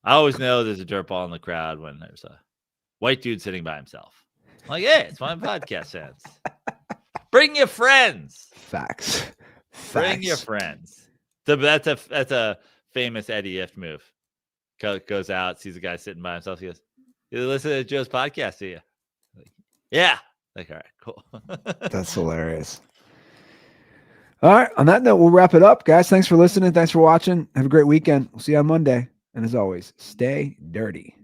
I always know there's a dirt ball in the crowd when there's a white dude sitting by himself. I'm like, hey, it's my podcast fans. Bring your friends. Facts. Bring your friends. So that's a famous Eddie If move. Goes out, sees a guy sitting by himself. He goes, "You listen to Joe's podcast, do you?" Like, yeah. Like, all right, cool. That's hilarious. All right. On that note, we'll wrap it up, guys. Thanks for listening. Thanks for watching. Have a great weekend. We'll see you on Monday. And as always, stay dirty.